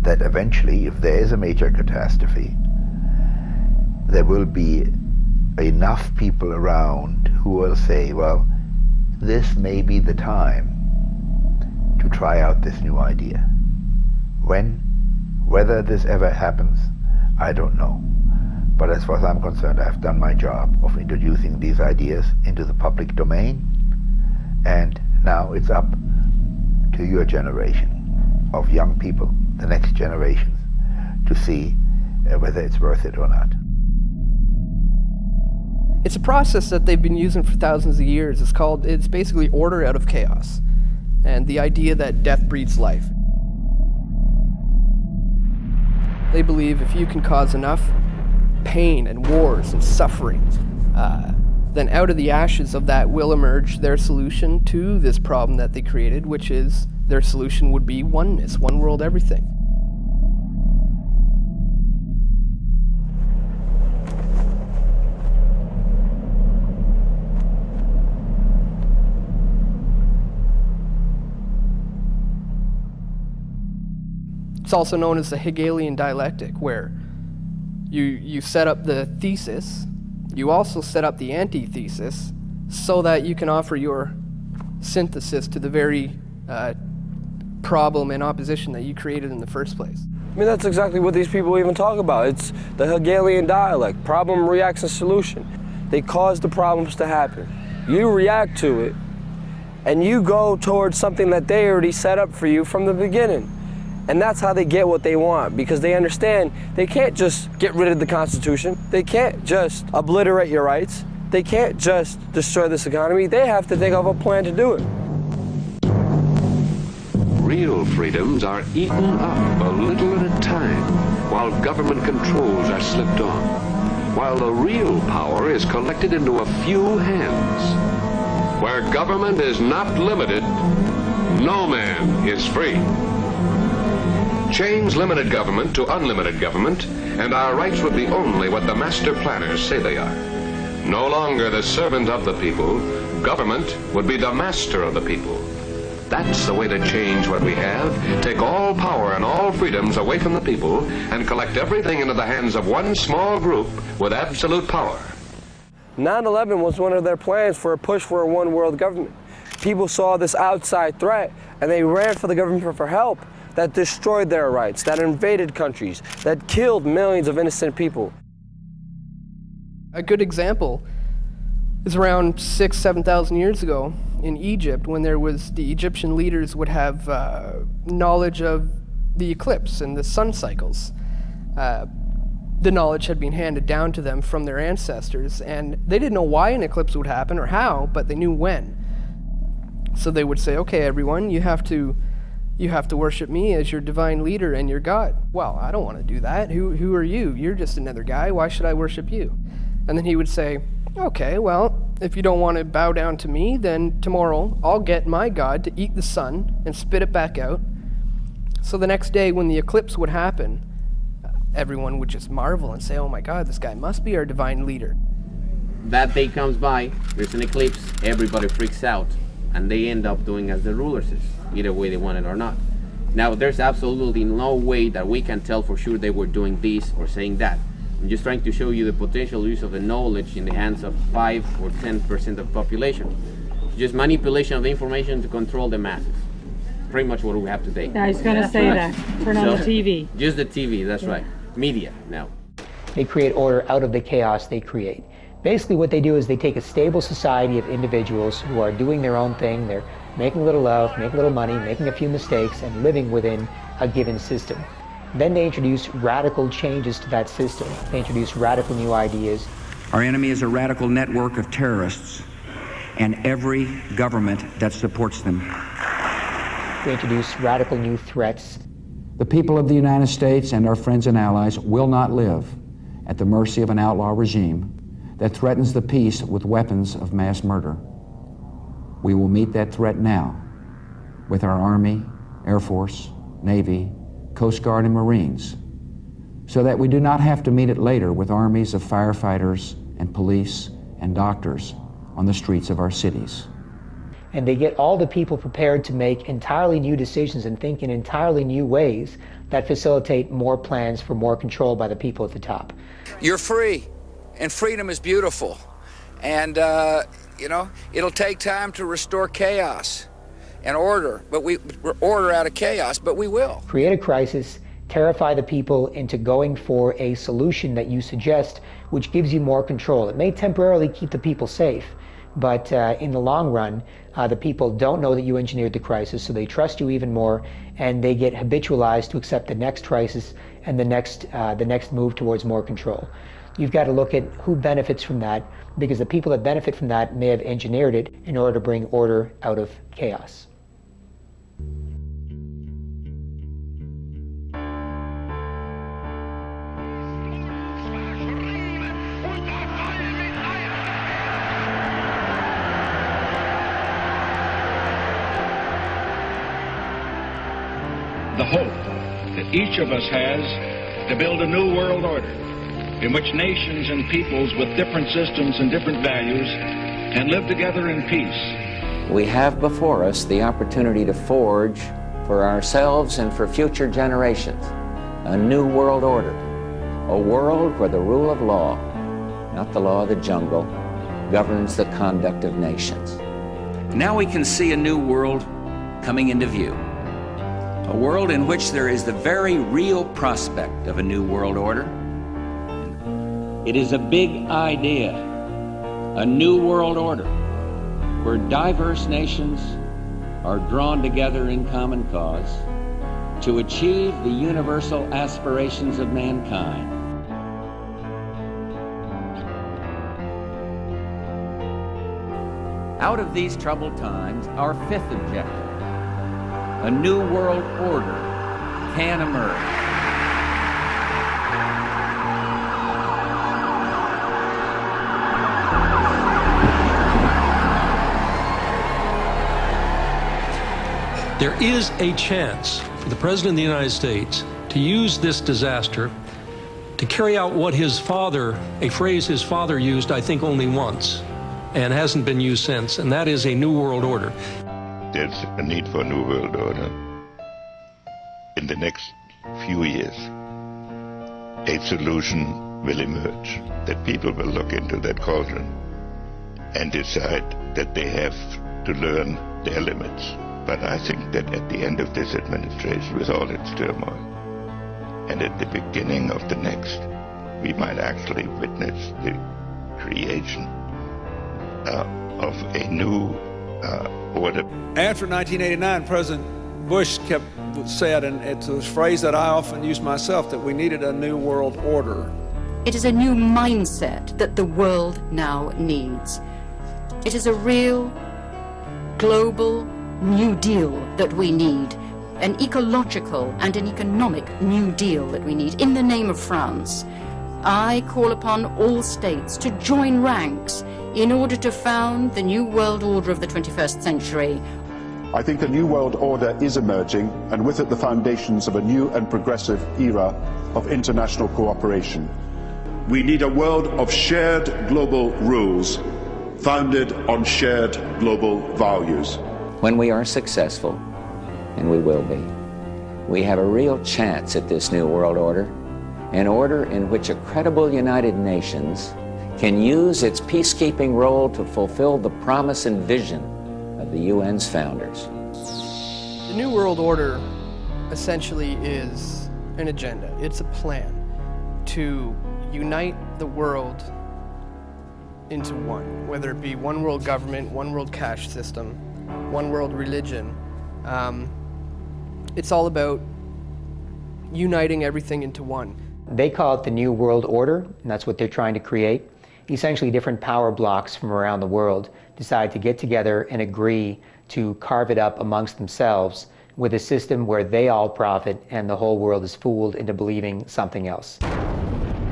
that eventually, if there is a major catastrophe, there will be enough people around who will say, well, this may be the time to try out this new idea. Whether this ever happens, I don't know. But as far as I'm concerned, I've done my job of introducing these ideas into the public domain, and now it's up to your generation of young people, the next generations, to see whether it's worth it or not. It's a process that they've been using for thousands of years. It's basically order out of chaos, and the idea that death breeds life. They believe if you can cause enough pain and wars and suffering, then out of the ashes of that will emerge their solution to this problem that they created, which is their solution would be oneness, one world, everything. It's also known as the Hegelian dialectic, where you set up the thesis, you also set up the antithesis, so that you can offer your synthesis to the very problem and opposition that you created in the first place. I mean, that's exactly what these people even talk about. It's the Hegelian dialect, problem, reaction, solution. They cause the problems to happen. You react to it, and you go towards something that they already set up for you from the beginning. And that's how they get what they want, because they understand they can't just get rid of the Constitution. They can't just obliterate your rights. They can't just destroy this economy. They have to think of a plan to do it. Real freedoms are eaten up a little at a time, while government controls are slipped on, while the real power is collected into a few hands. Where government is not limited, no man is free. Change limited government to unlimited government, and our rights would be only what the master planners say they are. No longer the servant of the people, government would be the master of the people. That's the way to change what we have, take all power and all freedoms away from the people, and collect everything into the hands of one small group with absolute power. 9/11 was one of their plans for a push for a one world government. People saw this outside threat, and they ran for the government for help. That destroyed their rights, that invaded countries, that killed millions of innocent people. A good example is around 6,000 to 7,000 years ago, in Egypt, when the Egyptian leaders would have knowledge of the eclipse and the sun cycles. The knowledge had been handed down to them from their ancestors, and they didn't know why an eclipse would happen or how, but they knew when. So they would say, okay, everyone, you have to worship me as your divine leader and your God. Well, I don't want to do that. Who are you? You're just another guy. Why should I worship you? And then he would say, okay, well, if you don't want to bow down to me, then tomorrow I'll get my God to eat the sun and spit it back out. So the next day when the eclipse would happen, everyone would just marvel and say, oh my God, this guy must be our divine leader. That day comes by, there's an eclipse, everybody freaks out, and they end up doing as the rulers is, either way they want it or not. Now, there's absolutely no way that we can tell for sure they were doing this or saying that. I'm just trying to show you the potential use of the knowledge in the hands of 5 or 10% of the population. Just manipulation of the information to control the masses. Pretty much what we have today. I was going to say that. Turn on the TV. Just the TV, that's right. Media now. They create order out of the chaos they create. Basically what they do is they take a stable society of individuals who are doing their own thing. They're making a little love, making a little money, making a few mistakes, and living within a given system. Then they introduce radical changes to that system. They introduce radical new ideas. Our enemy is a radical network of terrorists and every government that supports them. They introduce radical new threats. The people of the United States and our friends and allies will not live at the mercy of an outlaw regime that threatens the peace with weapons of mass murder. We will meet that threat now with our Army, Air Force, Navy, Coast Guard, and Marines, so that we do not have to meet it later with armies of firefighters and police and doctors on the streets of our cities. And they get all the people prepared to make entirely new decisions and think in entirely new ways that facilitate more plans for more control by the people at the top. You're free, and freedom is beautiful. And, it'll take time to restore chaos and order, order out of chaos, but we will. Create a crisis, terrify the people into going for a solution that you suggest, which gives you more control. It may temporarily keep the people safe, but in the long run, the people don't know that you engineered the crisis, so they trust you even more, and they get habitualized to accept the next crisis and the next move towards more control. You've got to look at who benefits from that, because the people that benefit from that may have engineered it in order to bring order out of chaos. The hope that each of us has to build a new world order in which nations and peoples with different systems and different values can live together in peace. We have before us the opportunity to forge for ourselves and for future generations a new world order, a world where the rule of law, not the law of the jungle, governs the conduct of nations. Now we can see a new world coming into view. A world in which there is the very real prospect of a new world order. It is a big idea, a new world order, where diverse nations are drawn together in common cause to achieve the universal aspirations of mankind. Out of these troubled times, our fifth objective, a new world order, can emerge. There is a chance for the President of the United States to use this disaster to carry out what his father, a phrase his father used, I think, only once, and hasn't been used since, and that is a new world order. There's a need for a new world order. In the next few years, a solution will emerge, that people will look into that cauldron and decide that they have to learn their limits. But I think that at the end of this administration, with all its turmoil, and at the beginning of the next, we might actually witness the creation of a new order. After 1989, President Bush said, and it's a phrase that I often use myself, that we needed a new world order. It is a new mindset that the world now needs. It is a real, global New Deal that we need, an ecological and an economic New Deal that we need. In the name of France, I call upon all states to join ranks in order to found the new world order of the 21st century. I think a new world order is emerging, and with it the foundations of a new and progressive era of international cooperation. We need a world of shared global rules, founded on shared global values. When we are successful, and we will be, we have a real chance at this new world order, an order in which a credible United Nations can use its peacekeeping role to fulfill the promise and vision of the UN's founders. The New World Order essentially is an agenda. It's a plan to unite the world into one, whether it be one world government, one world cash system, one world religion. It's all about uniting everything into one. They call it the New World Order, and that's what they're trying to create. Essentially, different power blocks from around the world decide to get together and agree to carve it up amongst themselves with a system where they all profit and the whole world is fooled into believing something else.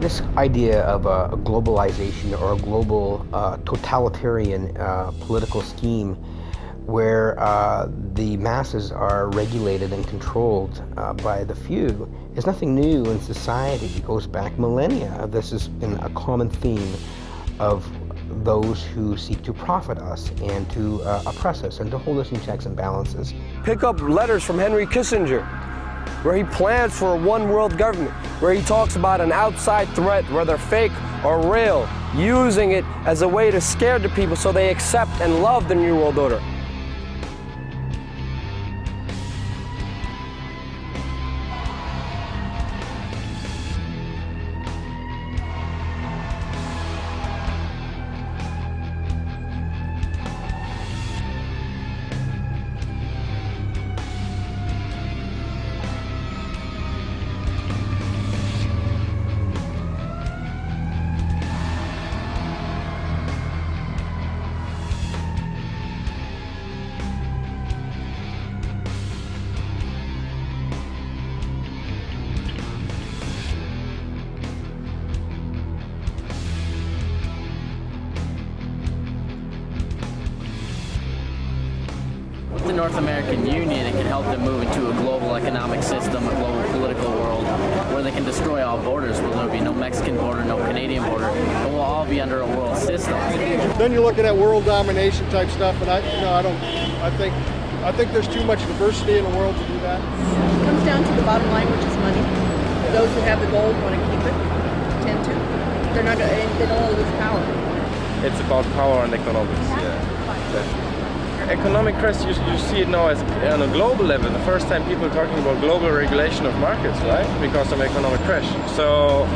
This idea of a globalization or a global totalitarian political scheme where the masses are regulated and controlled by the few is nothing new in society. It goes back millennia. This has been a common theme of those who seek to profit us and to oppress us and to hold us in checks and balances. Pick up letters from Henry Kissinger, where he plans for a one world government, where he talks about an outside threat, whether fake or real, using it as a way to scare the people so they accept and love the New World Order. The North American Union, it can help them move into a global economic system, a global political world, where they can destroy all borders, where there'll be no Mexican border, no Canadian border, but we'll all be under a world system. Then you're looking at world domination type stuff, and I think there's too much diversity in the world to do that. It comes down to the bottom line, which is money. Those who have the gold want to keep it, tend to. They don't want to lose power. It's about power and economics, yeah. Economic crisis, you see it now as on a global level. The first time people are talking about global regulation of markets, right? Because of economic crash. So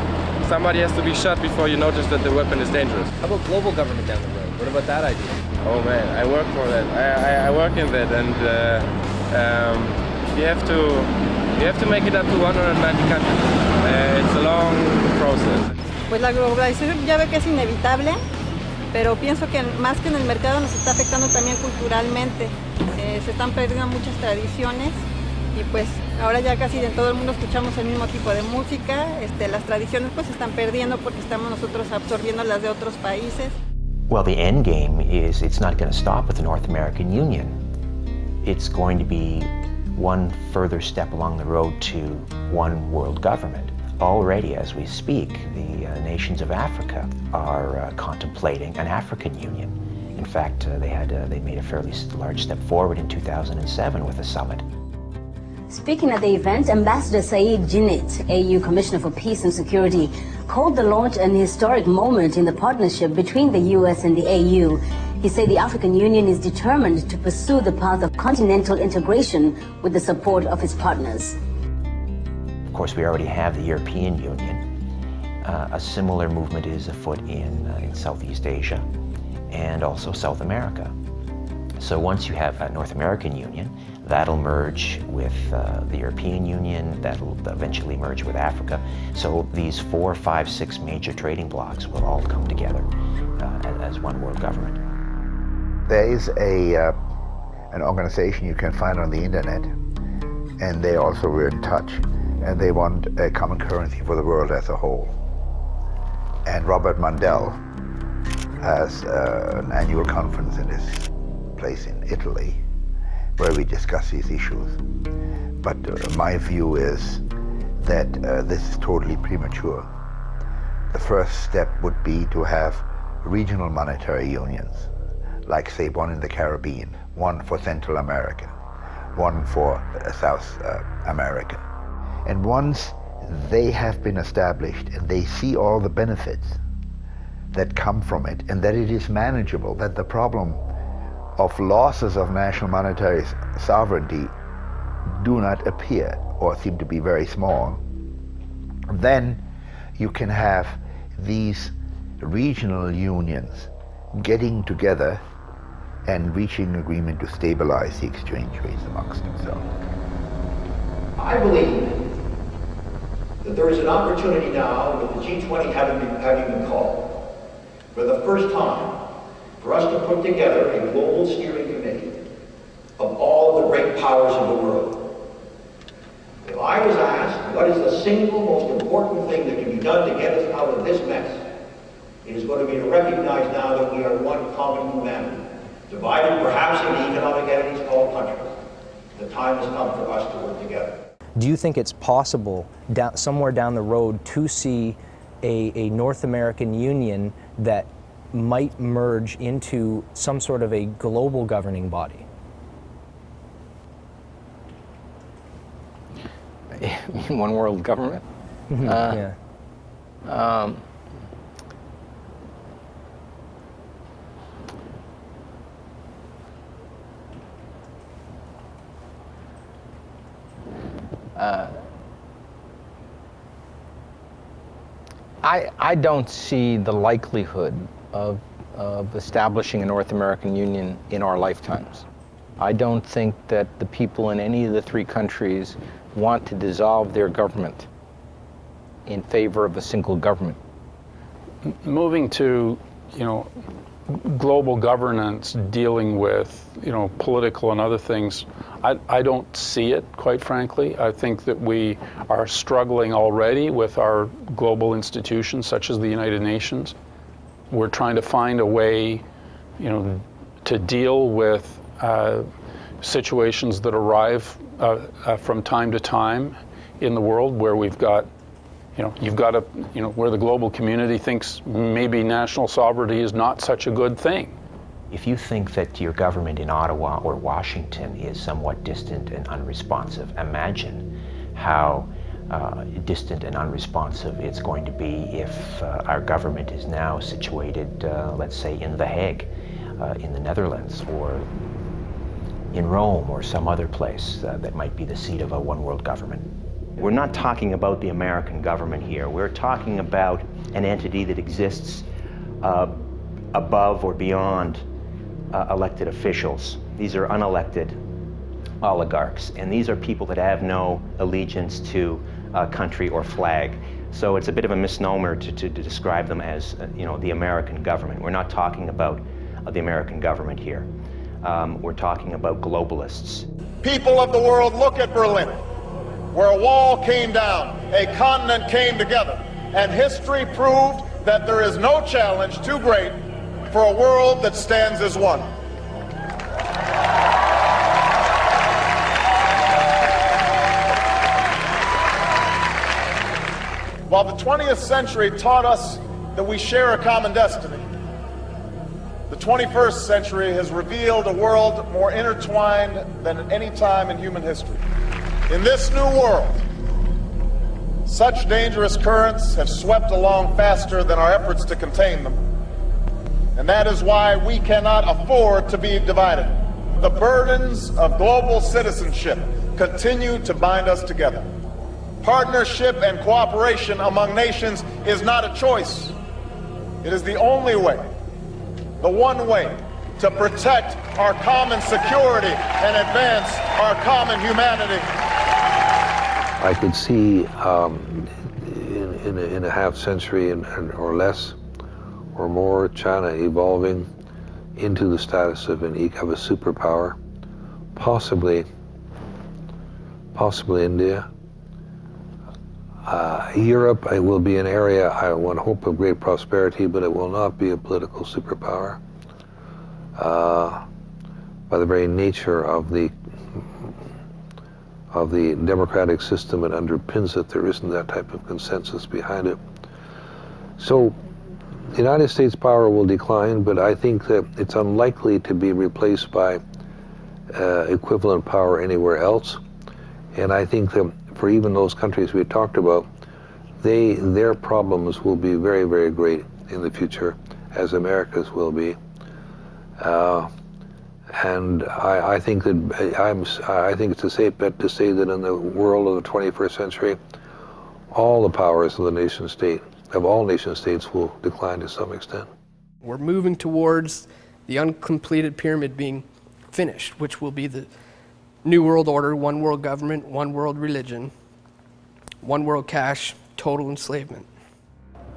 somebody has to be shot before you notice that the weapon is dangerous. How about global government down the road? What about that idea? Oh man, I work for that. I work in that, and you have to make it up to 190 countries. It's a long process. Pues la globalización ya ve que es inevitable. Pero pienso que más que en el mercado nos está afectando también culturalmente. Se están perdiendo muchas tradiciones y pues ahora ya casi en todo el mundo escuchamos el mismo tipo de música. Las tradiciones pues se están perdiendo porque estamos nosotros absorbiendo las de otros países. Well, the end game is it's not going to stop with the North American Union. It's going to be one further step along the road to one world government. Already, as we speak, the nations of Africa are contemplating an African Union. In fact, they made a fairly large step forward in 2007 with a summit. Speaking at the event, Ambassador Saeed Djinnit, AU Commissioner for Peace and Security, called the launch an historic moment in the partnership between the US and the AU. He said the African Union is determined to pursue the path of continental integration with the support of its partners. Of course, we already have the European Union. A similar movement is afoot in Southeast Asia and also South America. So once you have a North American Union, that'll merge with the European Union, that'll eventually merge with Africa. So these 4, 5, 6 major trading blocs will all come together as one world government. There is an organization you can find on the internet, and they also were in touch, and they want a common currency for the world as a whole. And Robert Mandel has an annual conference in this place in Italy where we discuss these issues. But my view is that this is totally premature. The first step would be to have regional monetary unions, like say one in the Caribbean, one for Central America, one for South America. And once they have been established and they see all the benefits that come from it and that it is manageable, that the problem of losses of national monetary sovereignty do not appear or seem to be very small, then you can have these regional unions getting together and reaching agreement to stabilize the exchange rates amongst themselves. I believe that there is an opportunity now, with the G20 having been called, for the first time, for us to put together a global steering committee of all of the great powers of the world. If I was asked what is the single most important thing that can be done to get us out of this mess, it is going to be to recognize now that we are one common humanity, divided perhaps into economic entities called countries. The time has come for us to work together. Do you think it's possible somewhere down the road to see a North American Union that might merge into some sort of a global governing body? One world government? Yeah. I don't see the likelihood of establishing a North American Union in our lifetimes. I don't think that the people in any of the 3 countries want to dissolve their government in favor of a single government. Moving to, global governance dealing with, political and other things, I don't see it, quite frankly. I think that we are struggling already with our global institutions, such as the United Nations. We're trying to find a way, to deal with situations that arrive from time to time in the world where we've got, where the global community thinks maybe national sovereignty is not such a good thing. If you think that your government in Ottawa or Washington is somewhat distant and unresponsive, imagine how distant and unresponsive it's going to be if our government is now situated, let's say, in The Hague, in the Netherlands, or in Rome, or some other place that might be the seat of a one world government. We're not talking about the American government here. We're talking about an entity that exists above or beyond elected officials. These are unelected oligarchs, and these are people that have no allegiance to country or flag. So it's a bit of a misnomer to describe them as, the American government. We're not talking about the American government here. We're talking about globalists. People of the world, look at Berlin, where a wall came down, a continent came together, and history proved that there is no challenge too great for a world that stands as one. While the 20th century taught us that we share a common destiny, the 21st century has revealed a world more intertwined than at any time in human history. In this new world, such dangerous currents have swept along faster than our efforts to contain them. And that is why we cannot afford to be divided. The burdens of global citizenship continue to bind us together. Partnership and cooperation among nations is not a choice. It is the only way, the one way, to protect our common security and advance our common humanity. I could see in a half century or less or more, China evolving into the status of a superpower, possibly India. Europe will be an area, I would hope, of great prosperity, but it will not be a political superpower. By the very nature of the democratic system that underpins it, there isn't that type of consensus behind it. So the United States power will decline, but I think that it's unlikely to be replaced by equivalent power anywhere else. And I think that for even those countries we talked about, their problems will be very, very great in the future, as America's will be. And I think it's a safe bet to say that in the world of the 21st century, all the powers of the nation state, of all nation states, will decline to some extent. We're moving towards the uncompleted pyramid being finished, which will be the New World Order, one world government, one world religion, one world cash, total enslavement.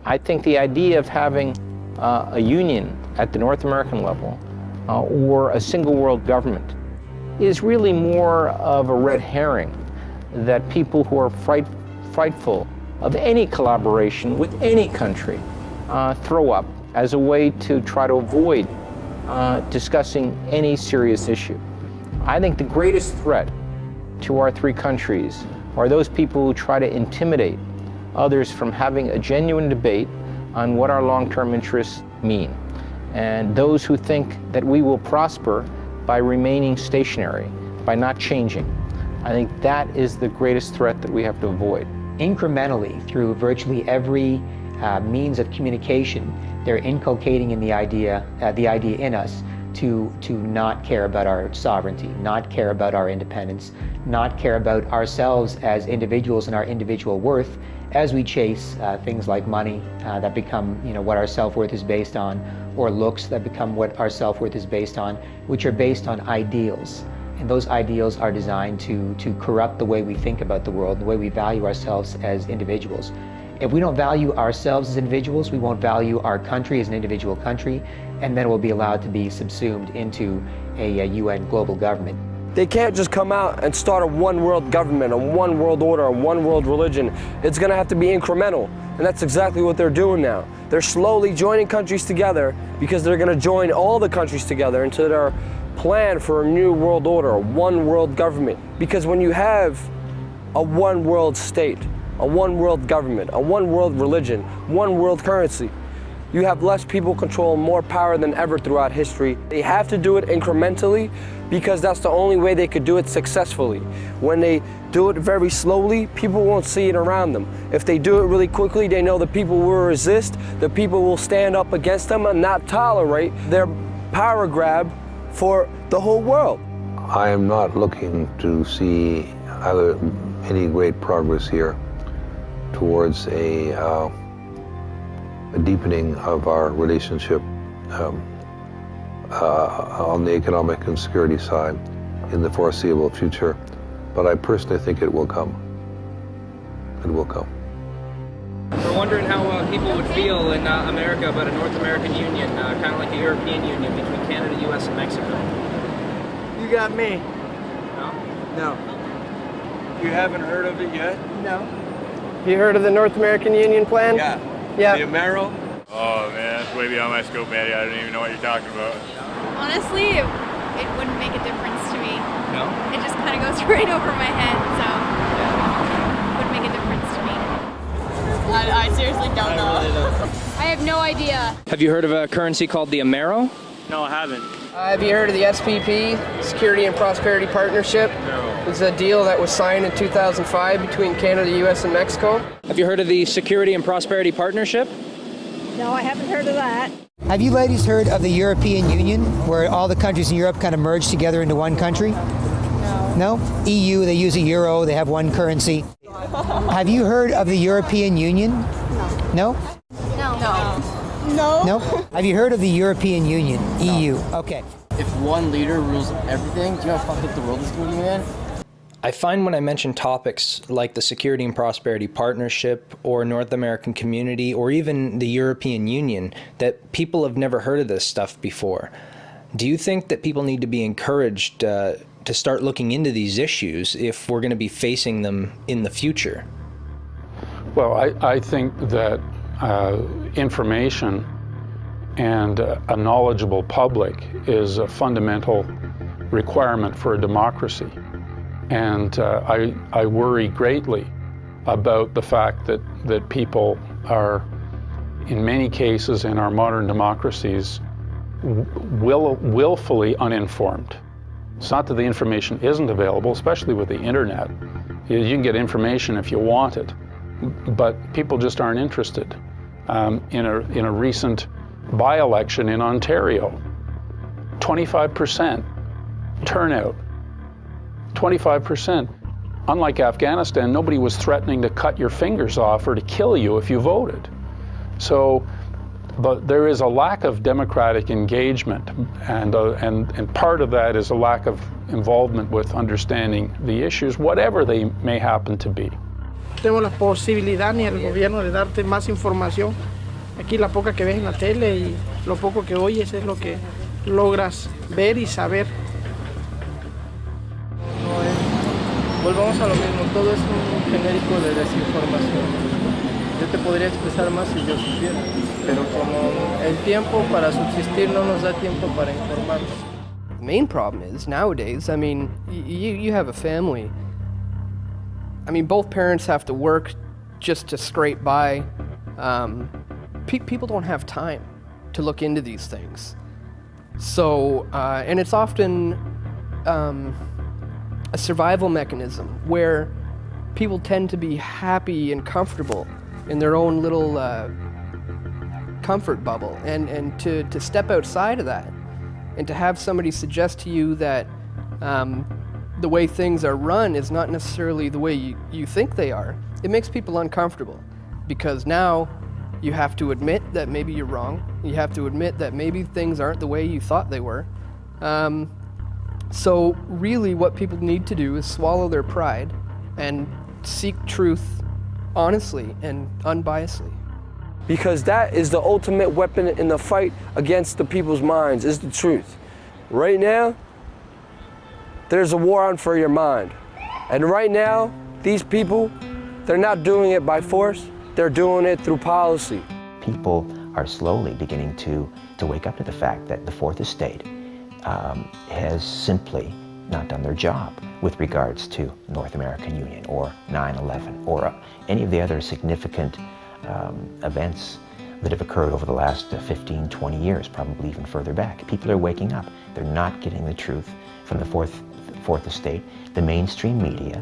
I think the idea of having a union at the North American level or a single world government is really more of a red herring that people who are frightful of any collaboration with any country throw up as a way to try to avoid discussing any serious issue. I think the greatest threat to our three countries are those people who try to intimidate others from having a genuine debate on what our long-term interests mean, and those who think that we will prosper by remaining stationary, by not changing. I think that is the greatest threat that we have to avoid. Incrementally, through virtually every means of communication, they're inculcating in the idea in us to not care about our sovereignty, not care about our independence, not care about ourselves as individuals and our individual worth as we chase things like money that become what our self-worth is based on, or looks that become what our self-worth is based on, which are based on ideals. And those ideals are designed to corrupt the way we think about the world, the way we value ourselves as individuals. If we don't value ourselves as individuals, we won't value our country as an individual country, and then we'll be allowed to be subsumed into a UN global government. They can't just come out and start a one world government, a one world order, a one world religion. It's gonna have to be incremental, and that's exactly what they're doing now. They're slowly joining countries together because they're gonna join all the countries together into their plan for a new world order, a one world government. Because when you have a one world state, a one world government, a one world religion, one world currency, you have less people control, more power than ever throughout history. They have to do it incrementally because that's the only way they could do it successfully. When they do it very slowly, people won't see it around them. If they do it really quickly, they know the people will resist, the people will stand up against them and not tolerate their power grab for the whole world. I am not looking to see any great progress here towards a deepening of our relationship on the economic and security side in the foreseeable future, but I personally think it will come. It will come. We're wondering how people would feel in America about a North American Union, kind of like the European Union between Canada, U.S., and Mexico. You got me. No? No. You haven't heard of it yet? No. You heard of the North American Union plan? Yeah. Yeah. The Amero? Oh man, that's way beyond my scope, Maddie. I don't even know what you're talking about. Honestly, it wouldn't make a difference to me. No? It just kind of goes right over my head, so it wouldn't make a difference to me. I seriously don't know. Really don't. I have no idea. Have you heard of a currency called the Amero? No, I haven't. Have you heard of the SPP, Security and Prosperity Partnership? No. It's a deal that was signed in 2005 between Canada, U.S., and Mexico. Have you heard of the Security and Prosperity Partnership? No, I haven't heard of that. Have you ladies heard of the European Union, where all the countries in Europe kind of merge together into one country? No. No? EU, they use a euro, they have one currency. Have you heard of the European Union? No. No? No. No. No? Have you heard of the European Union, EU? Okay. If one leader rules everything, do you know how fucked up the world is going to be, man? I find when I mention topics like the Security and Prosperity Partnership or North American Community or even the European Union that people have never heard of this stuff before. Do you think that people need to be encouraged to start looking into these issues if we're going to be facing them in the future? Well, I think that information and a knowledgeable public is a fundamental requirement for a democracy. And I worry greatly about the fact that people are, in many cases in our modern democracies, willfully uninformed. It's not that the information isn't available, especially with the internet. You can get information if you want it, but people just aren't interested. In a recent by-election in Ontario, 25% turnout. 25%. Unlike Afghanistan, nobody was threatening to cut your fingers off or to kill you if you voted. So, but there is a lack of democratic engagement, and part of that is a lack of involvement with understanding the issues, whatever they may happen to be. Tenemos la posibilidad ni el gobierno de darte más información. Aquí la poca que ves en la tele y lo poco que oyes es lo que logras ver y saber. Volvamos a lo mismo, todo es un genérico de desinformación. Yo te podría expresar más si yo supiera, pero como el tiempo para subsistir no nos da tiempo para informarnos. The main problem is nowadays, I mean, you have a family. I mean, both parents have to work just to scrape by. People don't have time to look into these things. So, and it's often a survival mechanism where people tend to be happy and comfortable in their own little comfort bubble, and to step outside of that and to have somebody suggest to you that the way things are run is not necessarily the way you think they are, it makes people uncomfortable, because now you have to admit that maybe you're wrong, you have to admit that maybe things aren't the way you thought they were. So really what people need to do is swallow their pride and seek truth honestly and unbiasedly. Because that is the ultimate weapon in the fight against the people's minds, is the truth. Right now, there's a war on for your mind. And right now, these people, they're not doing it by force, they're doing it through policy. People are slowly beginning to wake up to the fact that the Fourth Estate has simply not done their job with regards to North American Union or 9/11 or any of the other significant events that have occurred over the last 15, 20 years, probably even further back. People are waking up. They're not getting the truth from the Fourth Estate. The mainstream media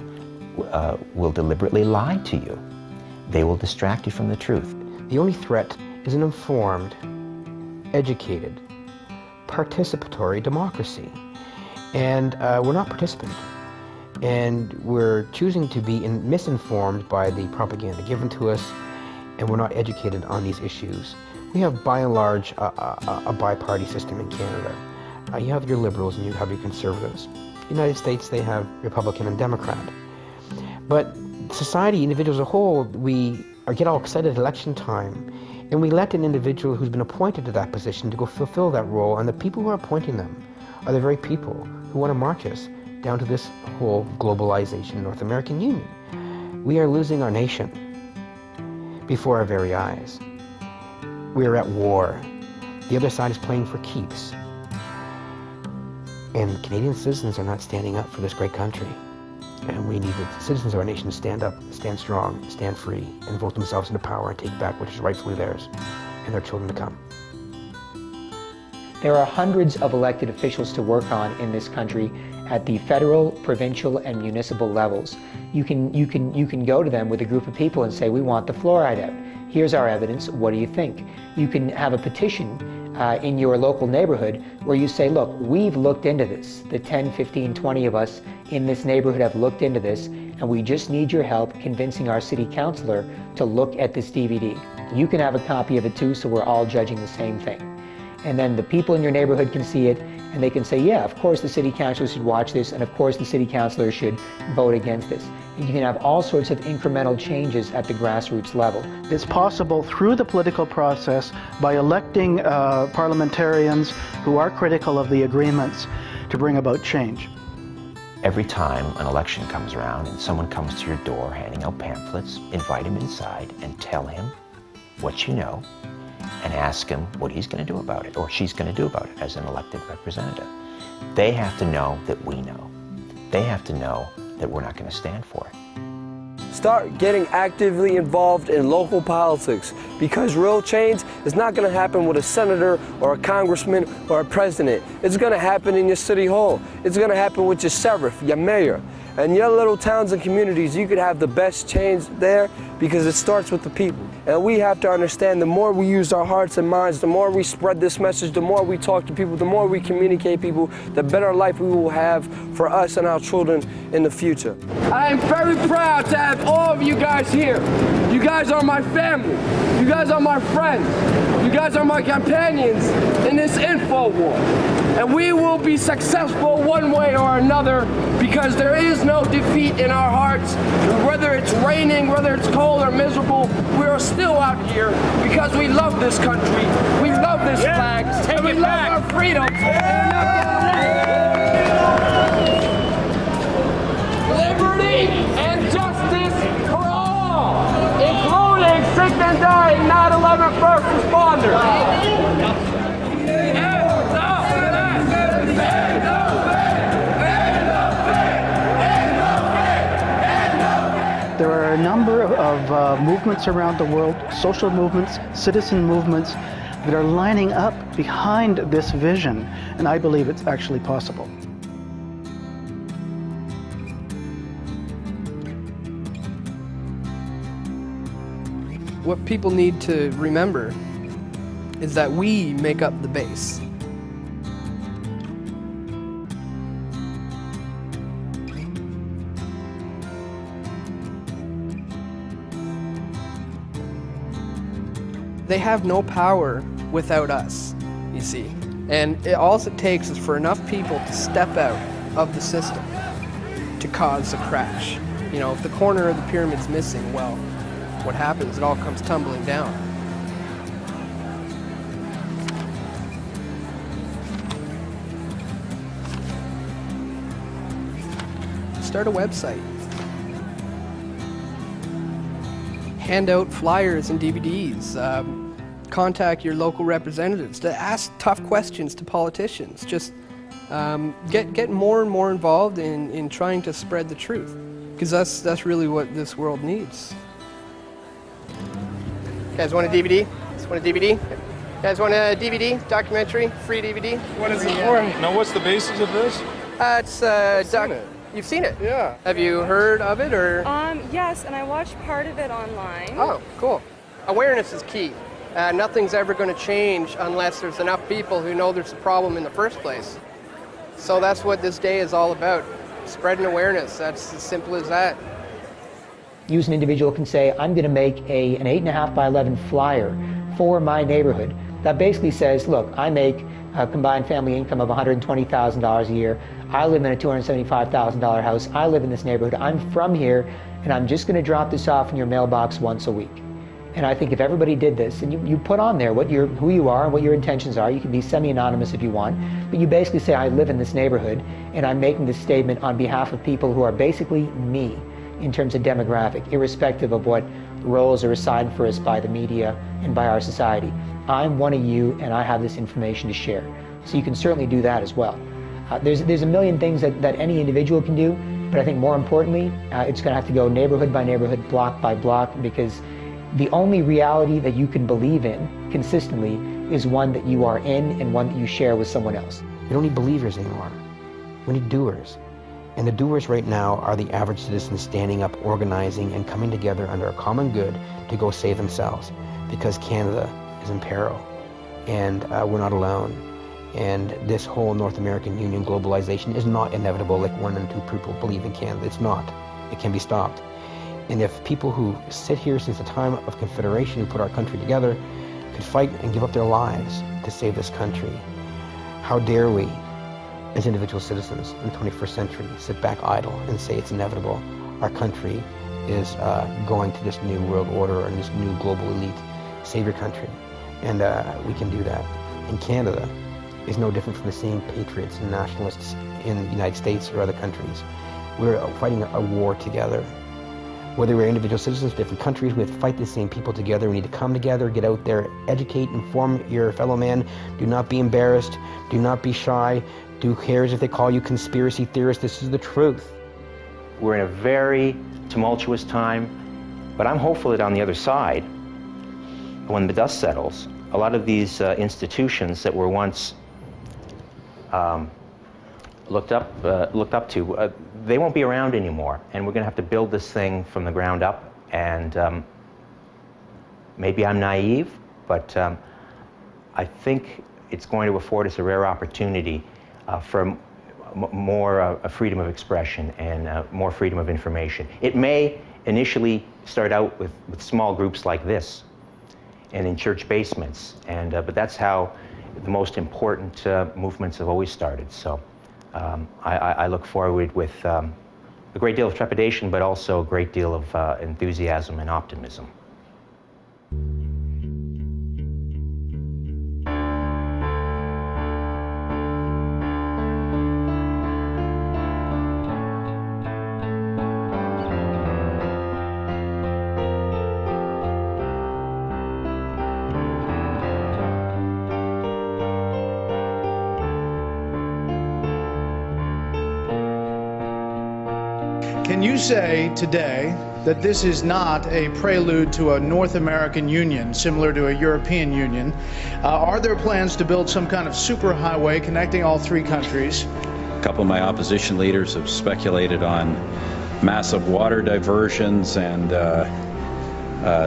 will deliberately lie to you. They will distract you from the truth. The only threat is an informed, educated, participatory democracy. And we're not participant. And we're choosing to be misinformed by the propaganda given to us, and we're not educated on these issues. We have, by and large, a bi-party system in Canada. You have your liberals and you have your conservatives. United States, they have Republican and Democrat. But society, individuals as a whole, we get all excited at election time, and we elect an individual who's been appointed to that position to go fulfill that role, and the people who are appointing them are the very people who want to march us down to this whole globalization North American Union. We are losing our nation before our very eyes. We are at war. The other side is playing for keeps. And Canadian citizens are not standing up for this great country. And we need the citizens of our nation to stand up, stand strong, stand free, and vote themselves into power and take back what is rightfully theirs and their children to come. There are hundreds of elected officials to work on in this country at the federal, provincial, and municipal levels. You can go to them with a group of people and say, we want the fluoride out. Here's our evidence, what do you think? You can have a petition in your local neighborhood where you say, look, we've looked into this. The 10, 15, 20 of us in this neighborhood have looked into this, and we just need your help convincing our city councilor to look at this DVD. You can have a copy of it too, so we're all judging the same thing. And then the people in your neighborhood can see it, and they can say, yeah, of course the city councilor should watch this, and of course the city councilor should vote against this. And you can have all sorts of incremental changes at the grassroots level. It's possible through the political process by electing parliamentarians who are critical of the agreements to bring about change. Every time an election comes around and someone comes to your door handing out pamphlets, invite him inside and tell him what you know and ask him what he's going to do about it or she's going to do about it as an elected representative. They have to know that we know. They have to know that we're not going to stand for it. Start getting actively involved in local politics, because real change is not going to happen with a senator or a congressman or a president. It's going to happen in your city hall. It's going to happen with your sheriff, your mayor. And your little towns and communities, you could have the best change there because it starts with the people. And we have to understand the more we use our hearts and minds, the more we spread this message, the more we talk to people, the more we communicate people, the better life we will have for us and our children in the future. I am very proud to have all of you guys here. You guys are my family. You guys are my friends. You guys are my companions in this info war. And we will be successful one way or another because there is no defeat in our hearts. Whether it's raining, whether it's cold or miserable, we are still out here because we love this country, we love this flag, and we love our freedom. Liberty and justice for all, including sick and dying 9/11 first responders. There are a number of movements around the world, social movements, citizen movements, that are lining up behind this vision, and I believe it's actually possible. What people need to remember is that we make up the base. They have no power without us, you see. And all it takes is for enough people to step out of the system to cause a crash. You know, if the corner of the pyramid's missing, well, what happens? It all comes tumbling down. Start a website. Hand out flyers and DVDs. Contact your local representatives to ask tough questions to politicians. Just get more and more involved in trying to spread the truth, because that's really what this world needs. You guys want a DVD? You guys want a DVD, documentary, free DVD? What is it for? Now, what's the basis of this? You've seen it? Yeah. Have you heard of it, or? Yes, and I watched part of it online. Oh, cool. Awareness is key. Nothing's ever going to change unless there's enough people who know there's a problem in the first place. So that's what this day is all about. Spreading awareness. That's as simple as that. You as an individual can say, I'm going to make an 8.5 by 11 flyer for my neighborhood that basically says, look, I make a combined family income of $120,000 a year. I live in a $275,000 house. I live in this neighborhood. I'm from here, and I'm just going to drop this off in your mailbox once a week. And I think if everybody did this, and you put on there who you are and what your intentions are, you can be semi-anonymous if you want, but you basically say, I live in this neighborhood, and I'm making this statement on behalf of people who are basically me in terms of demographic, irrespective of what roles are assigned for us by the media and by our society. I'm one of you, and I have this information to share. So you can certainly do that as well. There's a million things that any individual can do, but I think more importantly, it's going to have to go neighborhood by neighborhood, block by block, because the only reality that you can believe in consistently is one that you are in and one that you share with someone else. We don't need believers anymore. We need doers. And the doers right now are the average citizen standing up, organizing, and coming together under a common good to go save themselves, because Canada is in peril, and we're not alone. And this whole North American Union globalization is not inevitable like 1 in 2 people believe in Canada. It's not. It can be stopped. And if people who sit here since the time of Confederation, who put our country together, could fight and give up their lives to save this country, how dare we, as individual citizens in the 21st century, sit back idle and say it's inevitable. Our country is going to this new world order and this new global elite savior country. And we can do that. And Canada is no different from the same patriots and nationalists in the United States or other countries. We're fighting a war together. Whether we're individual citizens of different countries, we have to fight the same people together. We need to come together, get out there, educate, inform your fellow man. Do not be embarrassed. Do not be shy. Who cares if they call you conspiracy theorists? This is the truth. We're in a very tumultuous time, but I'm hopeful that on the other side, when the dust settles, a lot of these institutions that were once looked up to, they won't be around anymore, and we're going to have to build this thing from the ground up. And maybe I'm naive, but I think it's going to afford us a rare opportunity for more freedom of expression and more freedom of information. It may initially start out with small groups like this and in church basements, and but that's how the most important movements have always started. So I look forward with a great deal of trepidation, but also a great deal of enthusiasm and optimism. Can you say today that this is not a prelude to a North American Union similar to a European Union? Are there plans to build some kind of superhighway connecting all three countries? A couple of my opposition leaders have speculated on massive water diversions and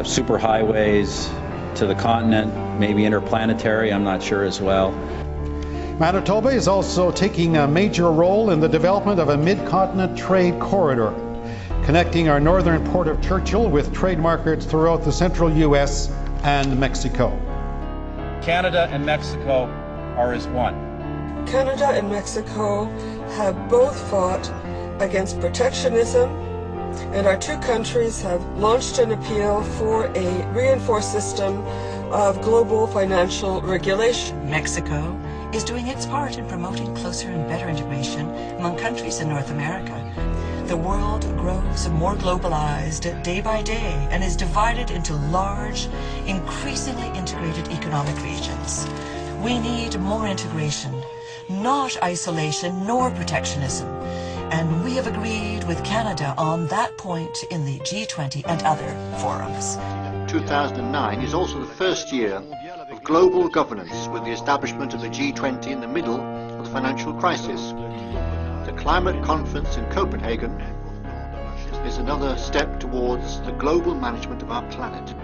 superhighways to the continent, maybe interplanetary, I'm not sure as well. Manitoba is also taking a major role in the development of a mid-continent trade corridor, connecting our northern port of Churchill with trade markets throughout the central U.S. and Mexico. Canada and Mexico are as one. Canada and Mexico have both fought against protectionism, and our two countries have launched an appeal for a reinforced system of global financial regulation. Mexico is doing its part in promoting closer and better integration among countries in North America. The world grows more globalized day by day and is divided into large, increasingly integrated economic regions. We need more integration, not isolation nor protectionism. And we have agreed with Canada on that point in the G20 and other forums. 2009 is also the first year of global governance, with the establishment of the G20 in the middle of the financial crisis. The climate conference in Copenhagen is another step towards the global management of our planet.